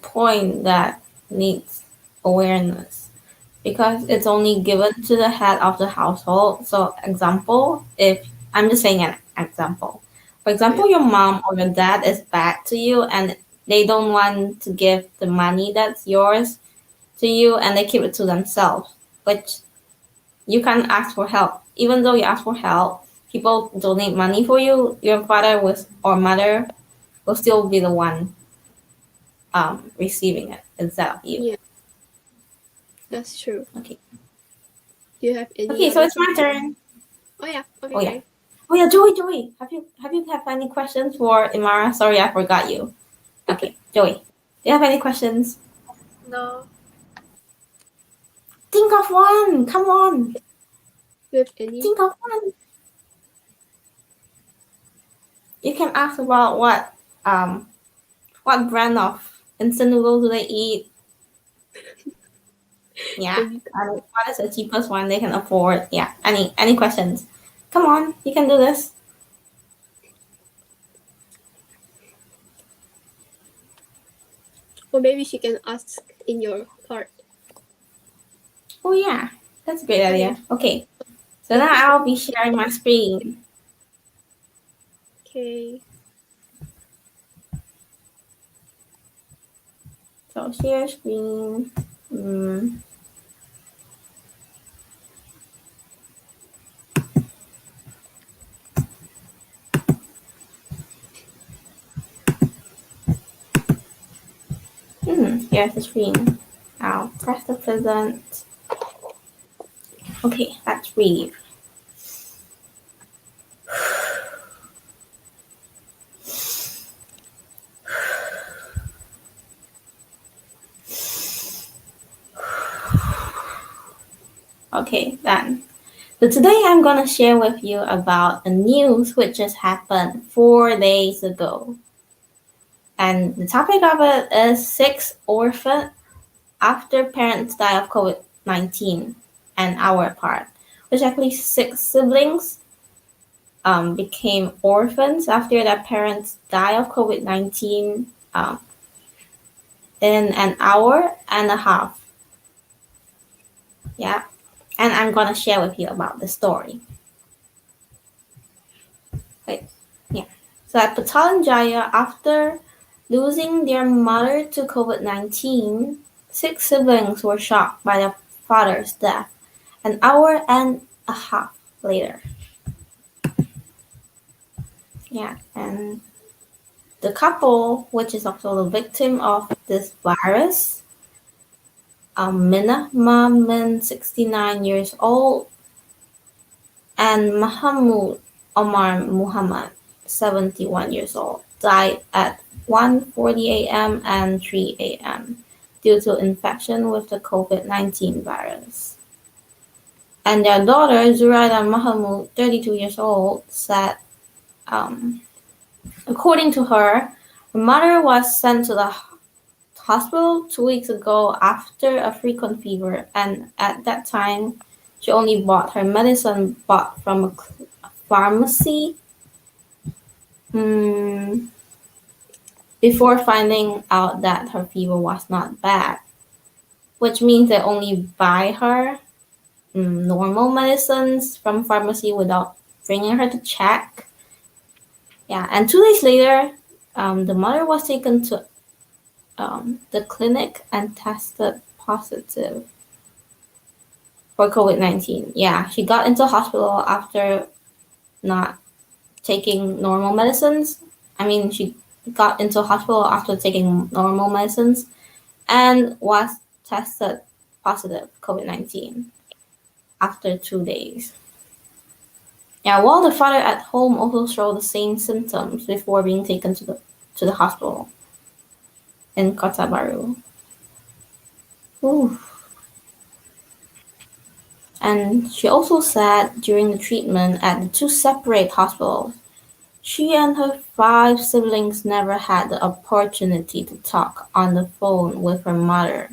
point that needs awareness because it's only given to the head of the household. So example, if I'm just saying an example. For example, your mom or your dad is bad to you and they don't want to give the money that's yours to you and they keep it to themselves, which you can ask for help. Even though you ask for help, people donate money for you, your father was or mother will still be the one receiving it instead of you. Yeah, that's true. Okay. Do you have any? Okay, so it's my turn. Oh yeah. Okay. Oh yeah. Oh yeah, Joey. Have you have any questions for Imara? Sorry, I forgot you. Okay, Joey. Do you have any questions? No. Think of one. Come on. Do you have any? Think of one. You can ask about what brand of instant noodles do they eat? Yeah. And what is the cheapest one they can afford? Yeah. Any questions? Come on, you can do this. Or maybe she can ask in your cart. Oh yeah, that's a great idea. Okay. So now I'll be sharing my screen. Okay. So share screen. Here's the screen. I'll press the present. Okay, let's read. Okay, then. So today I'm gonna share with you about the news which just happened 4 days ago. And the topic of it is 6 orphans after parents die of COVID-19 an hour apart, which actually 6 siblings became orphans after their parents died of COVID-19 in an hour and a half. Yeah, and I'm gonna share with you about the story. Wait, yeah. So at Patalanjaya, after losing their mother to COVID-19, 6 siblings were shocked by their father's death an hour and a half later. Yeah, and the couple, which is also the victim of this virus, Minna Mamin, 69 years old, and Mahmoud Omar Muhammad, 71 years old, died at 1:40 a.m. and 3 a.m. due to infection with the COVID-19 virus. And their daughter, Zuraida Mahmoud, 32 years old, said, according to her, her mother was sent to the hospital 2 weeks ago after a frequent fever, and at that time, she only bought her medicine bought from a pharmacy before finding out that her fever was not bad, which means they only buy her normal medicines from pharmacy without bringing her to check. Yeah, and 2 days later, the mother was taken to the clinic and tested positive for COVID-19. Yeah, she got into hospital after not taking normal medicines. I mean, she got into hospital after taking normal medicines and was tested positive COVID-19 after 2 days. Yeah, while the father at home also showed the same symptoms before being taken to the hospital in Kota Baru. Ooh. And she also said during the treatment at the 2 separate hospitals, she and her 5 siblings never had the opportunity to talk on the phone with her mother.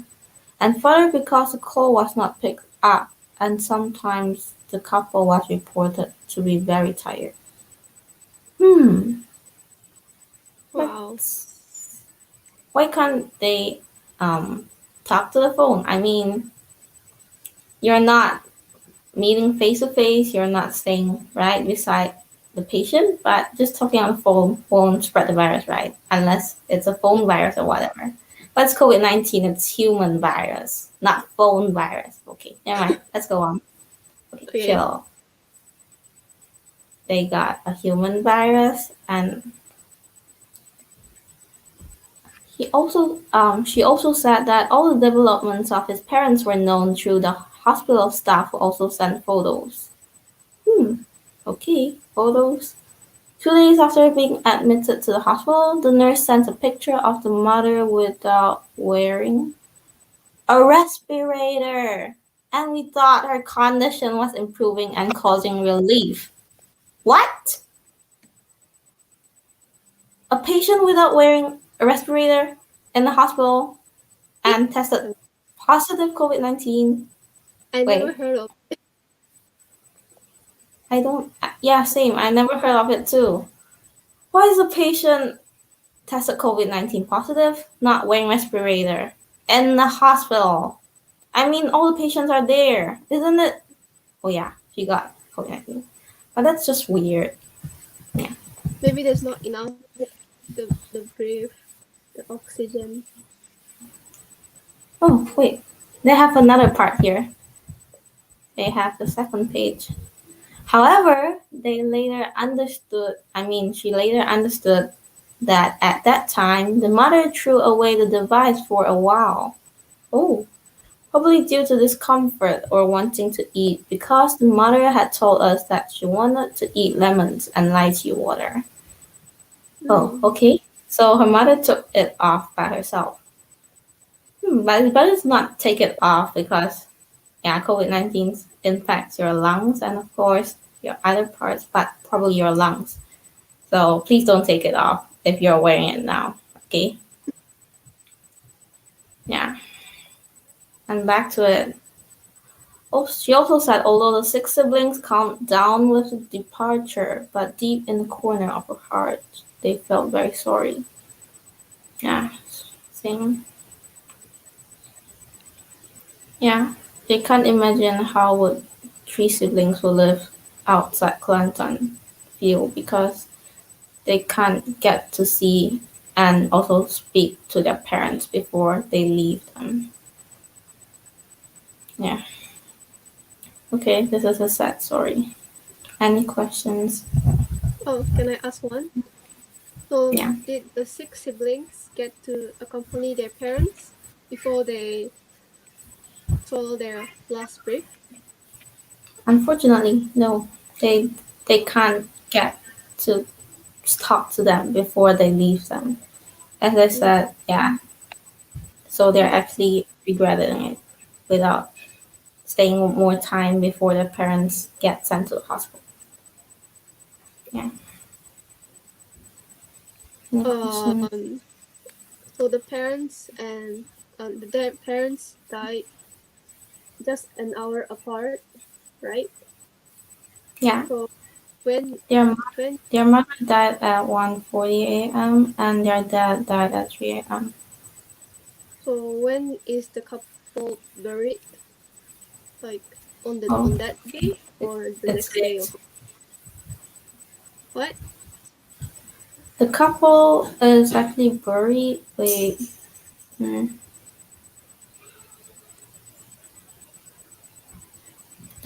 And further, because the call was not picked up, and sometimes the couple was reported to be very tired. Wow. Why can't they talk to the phone? I mean, you're not meeting face to face, you're not staying right beside the patient, but just talking on the phone won't spread the virus, right? Unless it's a phone virus or whatever. But it's COVID-19, it's human virus, not phone virus. Okay, never mind. Let's go on. Okay, chill. They got a human virus, and she also said that all the developments of his parents were known through the hospital staff who also sent photos. Okay, photos. 2 days after being admitted to the hospital, the nurse sent a picture of the mother without wearing a respirator. And we thought her condition was improving and causing relief. What? A patient without wearing a respirator in the hospital and tested positive COVID-19. I never heard of it. Yeah, same. I never heard of it too. Why is a patient tested COVID-19 positive, not wearing respirator in the hospital? I mean, all the patients are there, isn't it? Oh yeah, she got COVID-19. But that's just weird. Yeah. Maybe there's not enough the breath, the oxygen. Oh wait, they have another part here. They have the second page. However, she later understood that at that time, the mother threw away the device for a while. Oh, probably due to discomfort or wanting to eat, because the mother had told us that she wanted to eat lemons and lychee water. Oh, okay. So her mother took it off by herself. But it's better to not take it off because, yeah, COVID-19 infects your lungs and, of course, your other parts, but probably your lungs. So please don't take it off if you're wearing it now, okay? Yeah. And back to it. Oh, she also said, although the 6 siblings calmed down with the departure, but deep in the corner of her heart, they felt very sorry. Yeah, same. Yeah, they can't imagine how would 3 siblings who live outside Kelantan feel because they can't get to see and also speak to their parents before they leave them. Yeah. Okay, this is a sad story. Any questions? Oh, can I ask one? So, Yeah. did the 6 siblings get to accompany their parents before they swallow their last breath? Unfortunately, no. They can't get to talk to them before they leave them. As I said, yeah. So they're actually regretting it without staying more time before their parents get sent to the hospital. Yeah. So the parents and their parents died just an hour apart, right? Yeah. So when their mother died at 1:40 a.m. and their dad died at 3 a.m. So when is the couple buried? Like on that day or the next day? What? The couple is actually buried. Wait. The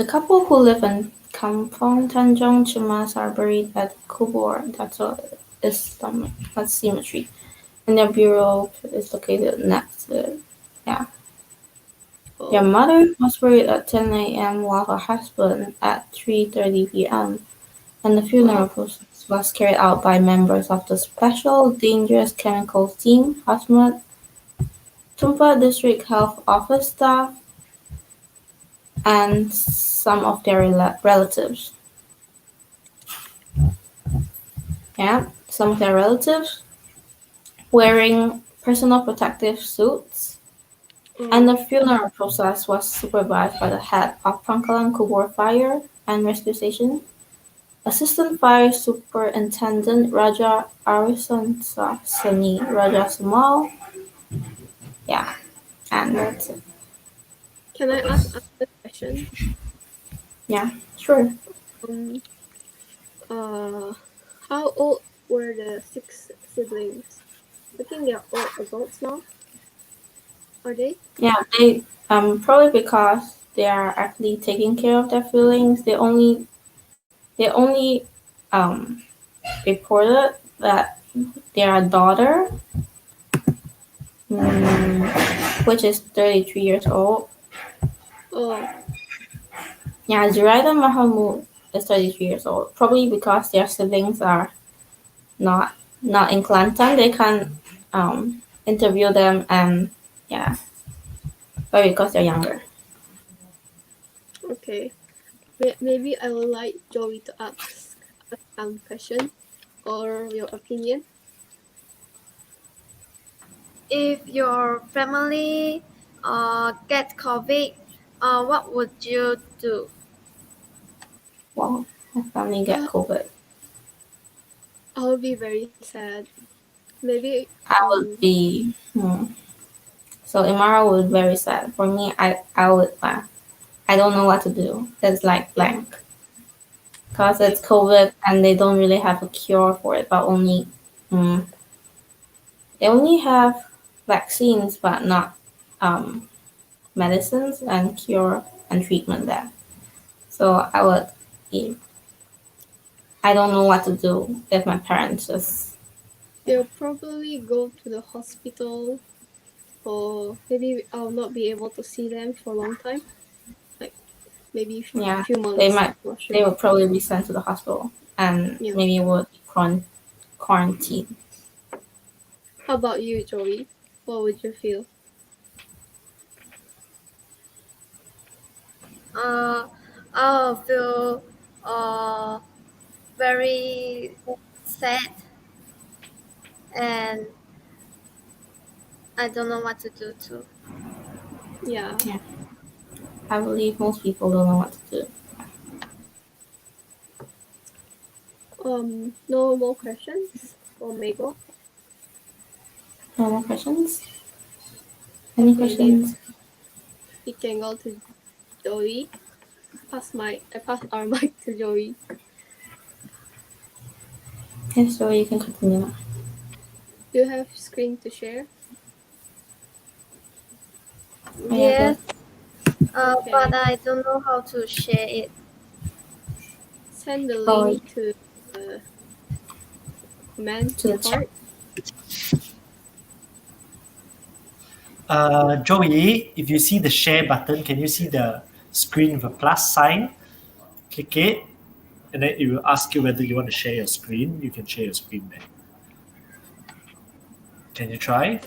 couple who live in Kampong Tanjong Chimas are buried at Kubur. That's all. symmetry, and their bureau is located next to it. Yeah. Their mother was buried at 10 a.m. while her husband at 3:30 p.m. and the funeral process was carried out by members of the Special Dangerous Chemicals Team, HAZMAT, Tumpa District Health Office staff, and some of their relatives. Yeah, some of their relatives wearing personal protective suits, and the funeral process was supervised by the head of Pangkalan Kubor Fire and Rescue Station, Assistant Fire Superintendent Raja Arisan Sani Raja Sumal. Yeah, and that's it. Can I ask another question? Yeah, sure. Um, how old were the 6 siblings? I think they're all adults now. Are they? Yeah, they probably because they are actually taking care of their feelings. They only um reported that their daughter, which is 33 years old. Oh, Yeah, Zuraida Mahamud is 33 years old. Probably because their siblings are not in Kelantan, they can interview them, and yeah, but because they're younger. okay. Maybe I would like Joey to ask some question or your opinion. If your family get COVID, what would you do? Well, my family get COVID. I will be very sad. Maybe I would be so Imara would be very sad. For me, I would I don't know what to do. It's like blank because it's COVID and they don't really have a cure for it, but they only have vaccines, but not medicines and cure and treatment there. So I don't know what to do if my parents just. they'll probably go to the hospital, or maybe I'll not be able to see them for a long time. Like maybe a few months. They would probably be sent to the hospital and maybe would quarantine. How about you, Joey? What would you feel? I'll feel very sad, and I don't know what to do too. Yeah. I believe most people don't know what to do. No more questions for Mego? No more questions? Any questions? We can go to Joey. I pass our mic to Joey. Yes, so you can continue now. Do you have screen to share? Yes, but I don't know how to share it. Send the link to the comment part. Joey, if you see the share button, can you see the screen with a plus sign? Click it, and then it will ask you whether you want to share your screen. You can share your screen there. Can you try?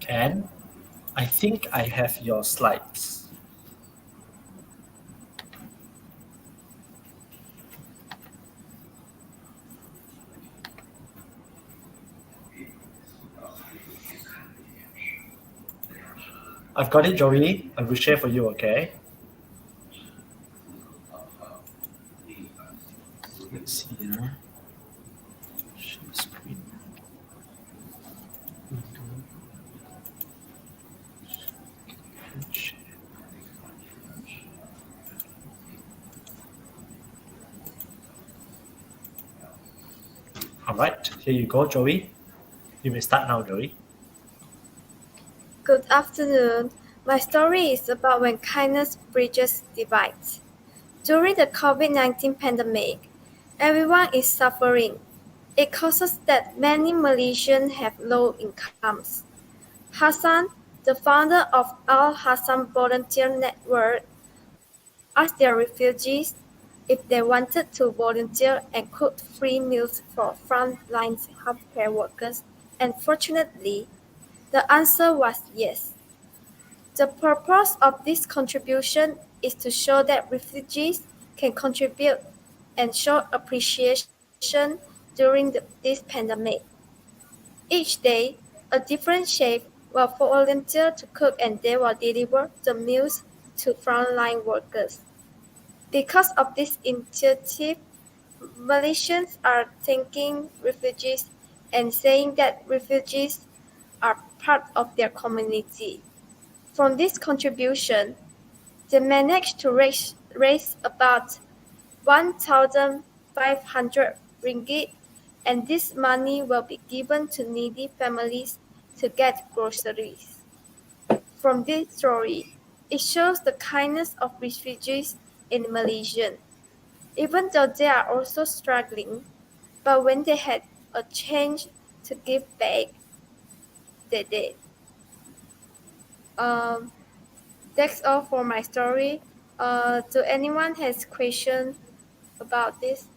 Can? I think I have your slides. I've got it, Joey. I will share for you, okay? Let's see here. Share screen. Share. All right, here you go, Joey. You may start now, Joey. Good afternoon. My story is about when kindness bridges divides. During the COVID-19 pandemic, everyone is suffering. It causes that many Malaysians have low incomes. Hassan, the founder of Al Hassan Volunteer Network, asked their refugees if they wanted to volunteer and cook free meals for frontline healthcare workers, and fortunately, the answer was yes. The purpose of this contribution is to show that refugees can contribute and show appreciation during this pandemic. Each day, a different chef will volunteer to cook and they will deliver the meals to frontline workers. Because of this initiative, Malaysians are thanking refugees and saying that refugees are part of their community. From this contribution, they managed to raise about 1,500 ringgit, and this money will be given to needy families to get groceries. From this story, it shows the kindness of refugees in Malaysia, even though they are also struggling, but when they had a chance to give back, they did. Um, that's all for my story. Do anyone has question about this?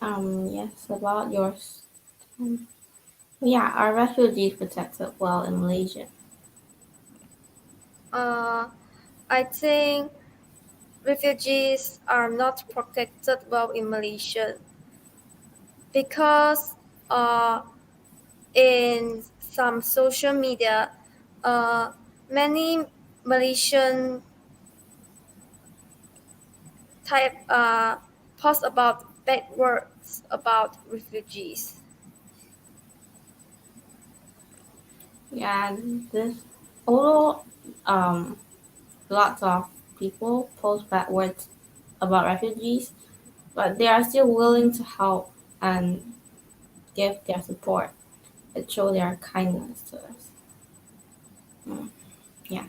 Yes, about yours. Yeah, are refugees protected well in Malaysia? I think refugees are not protected well in Malaysia because in some social media, many Malaysian type post about bad words about refugees. Yeah, this although lots of people post bad words about refugees, but they are still willing to help and give their support and show their kindness to us. Yeah.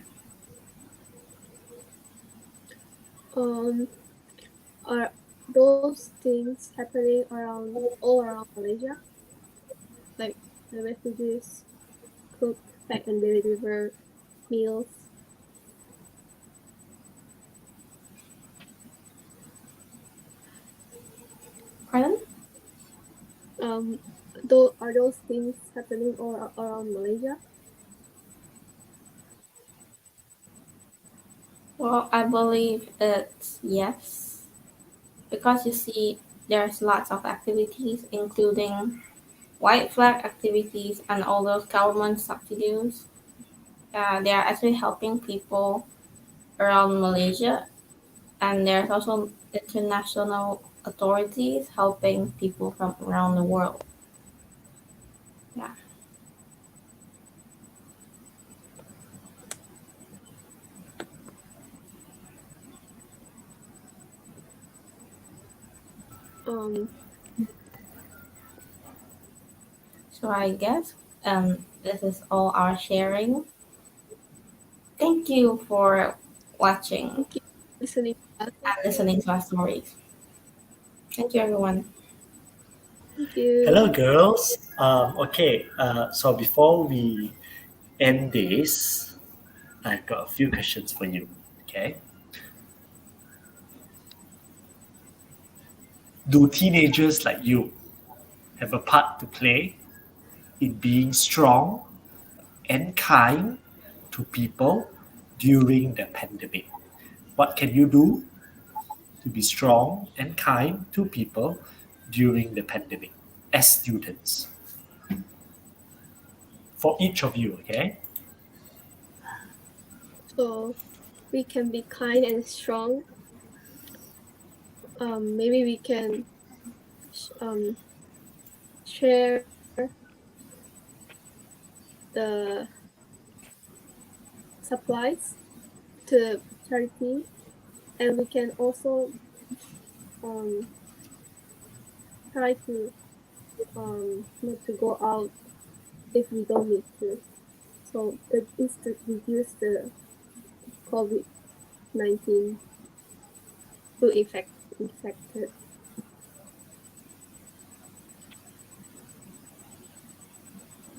Are those things happening all around Malaysia? Like the refugees cook, pack, and deliver meals. Pardon? Are those things happening all around Malaysia? Well, I believe it's yes, because you see, there's lots of activities, including white flag activities and all those government subsidies. They are actually helping people around Malaysia, and there's also international authorities helping people from around the world. Yeah. Um, So I guess this is all our sharing. Thank you for watching Thank you for listening to us. and listening to our stories. Thank you, everyone. Thank you. Hello, girls. Okay, so before we end this, I've got a few questions for you. Okay. Do teenagers like you have a part to play in being strong and kind to people during the pandemic? What can you do to be strong and kind to people during the pandemic as students? For each of you, okay? So we can be kind and strong. Maybe we can share the supplies to charity, and we can also try to not to go out if we don't need to. So that is to reduce the COVID-19 to infected.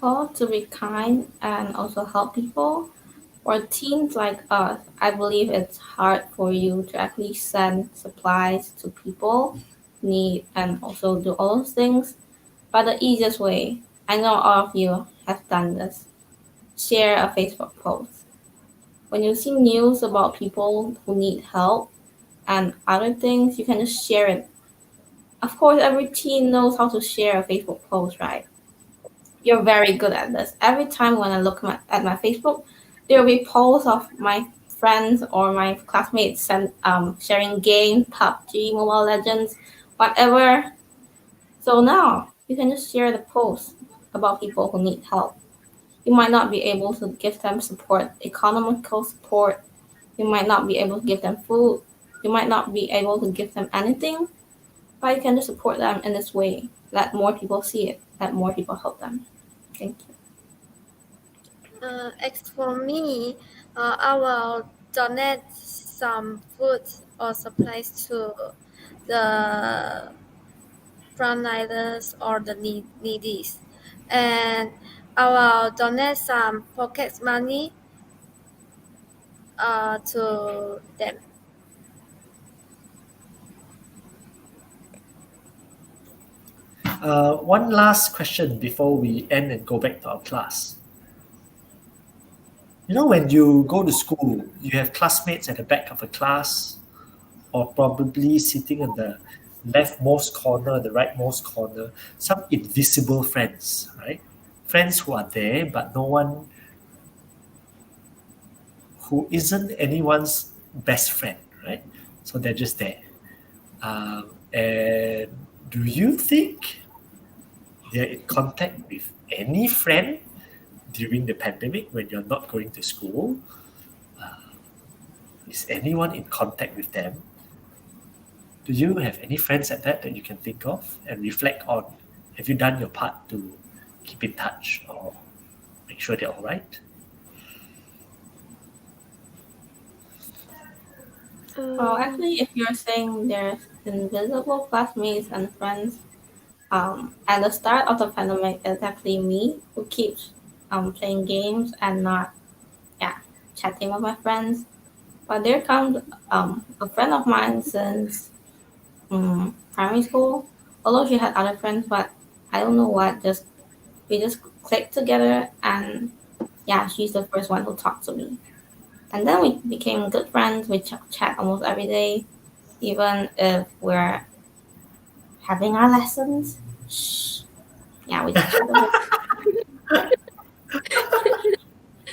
Well, to be kind and also help people. For teens like us, I believe it's hard for you to actually send supplies to people who need and also do all those things. But the easiest way, I know all of you have done this, share a Facebook post. When you see news about people who need help and other things, you can just share it. Of course, every teen knows how to share a Facebook post, right? You're very good at this. Every time when I look at my Facebook, there will be posts of my friends or my classmates sharing games, PUBG, Mobile Legends, whatever. So now you can just share the post about people who need help. You might not be able to give them support, economical support. You might not be able to give them food. You might not be able to give them anything, but you can just support them in this way. Let more people see it. Let more people help them. Thank you. As for me, I will donate some food or supplies to the frontliners or the needy, and I will donate some pocket money to them. One last question before we end and go back to our class. You know, when you go to school, you have classmates at the back of a class, or probably sitting in the leftmost corner, the rightmost corner, some invisible friends, right? Friends who are there, but no one who isn't anyone's best friend, right? So they're just there. And do you think they're in contact with any friend during the pandemic when you're not going to school? Is anyone in contact with them? Do you have any friends at that you can think of and reflect on? Have you done your part to keep in touch or make sure they're all right? Well, actually, if you're saying there's invisible classmates and friends, at the start of the pandemic, it's actually me who keeps playing games and not, chatting with my friends. But there comes a friend of mine since primary school. Although she had other friends, but I don't know what. We just clicked together, and she's the first one who talked to me. And then we became good friends. We chat almost every day, even if we're having our lessons. Shh. Yeah, we just chat about.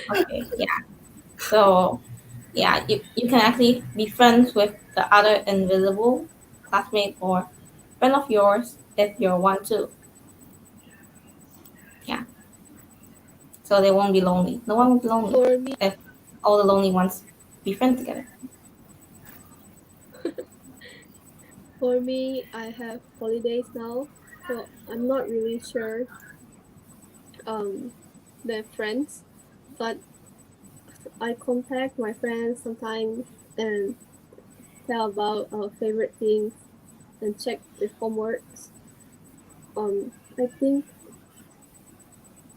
Okay, yeah. So, you can actually be friends with the other invisible classmate or friend of yours if you want to. Yeah. So they won't be lonely. No one will be lonely For me, if all the lonely ones be friends together. I have holidays now, so I'm not really sure their friends, but I contact my friends sometimes and tell about our favorite things and check the homeworks. I think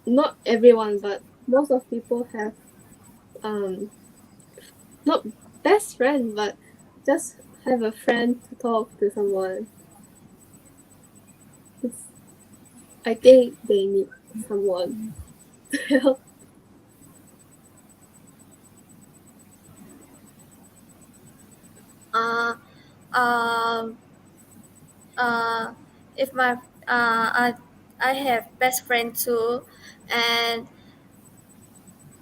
not everyone, but most of people have not best friend, but just have a friend to talk to someone. I think they need someone to help. Uh, um, if my I have best friend too, and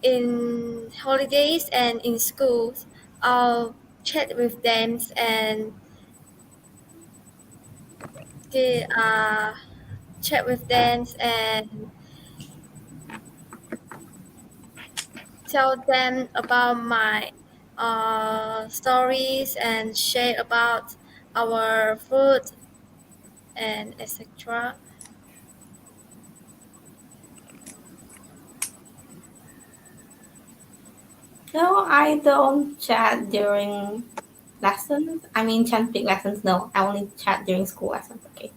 in holidays and in schools, I'll chat with them and get, chat with them and tell them about my stories and share about our food and etc. No, I don't chat during lessons. I mean, ChampSpeak lessons. No, I only chat during school lessons. Okay.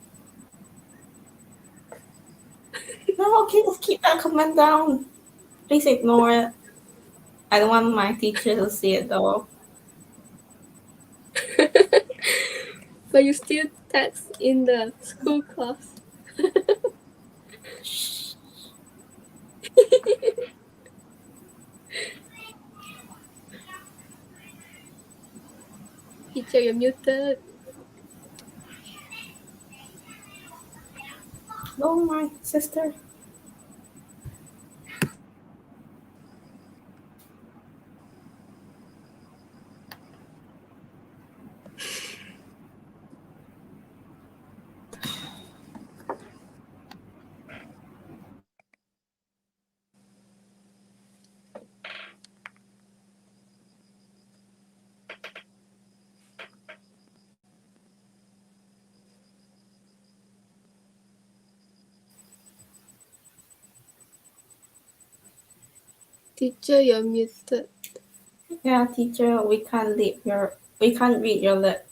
No, okay, just keep that comment down. Please ignore it. I don't want my teacher to see it though. But you still text in the school class. Teacher, you're muted. No, my sister. Teacher, you're muted. Yeah, teacher, we can't read your lip.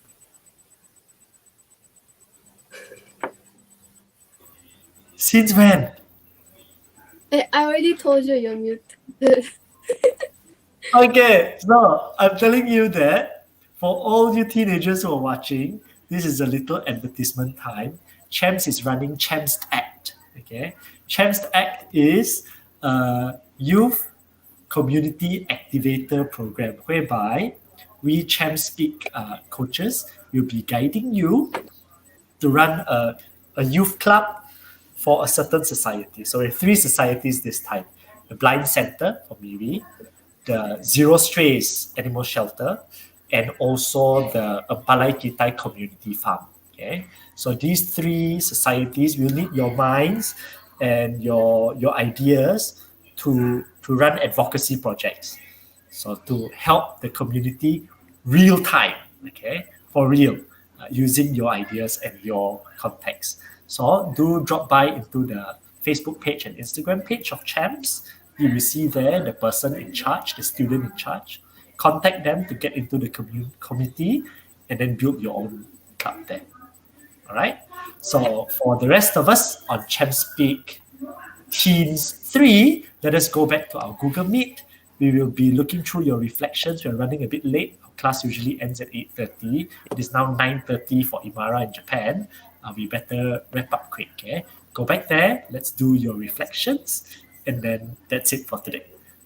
Since when? I already told you you're muted. Okay, so I'm telling you that for all you teenagers who are watching, this is a little advertisement time. Champs is running Champs Act. Okay, Champs Act is a youth community activator program whereby we ChampSpeak coaches will be guiding you to run a youth club for a certain society. So we have three societies this time: the Blind Center for Miri, the Zero Strays Animal Shelter, and also the Palai Kitai Community Farm. Okay, so these three societies will need your minds and your ideas to run advocacy projects. So to help the community real time, okay, for real, using your ideas and your context. So do drop by into the Facebook page and Instagram page of Champs. You will see there the person in charge, the student in charge. Contact them to get into the community and then build your own club there. All right. So for the rest of us on ChampSpeak Teens 3, let us go back to our Google Meet. We will be looking through your reflections. We're running a bit late. Our class usually ends at 8:30. It is now 9:30 for Imara in Japan. We better wrap up quick. Okay? Go back there. Let's do your reflections. And then that's it for today.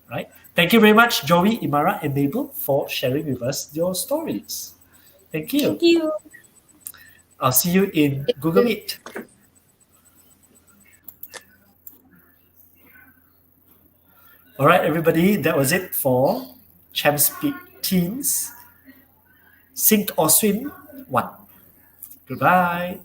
Right? Thank you very much, Joey, Imara, and Mabel, for sharing with us your stories. Thank you. Thank you. I'll see you in Google Meet. All right, everybody, that was it for ChampSpeak Teens Sink or Swim 1. Goodbye.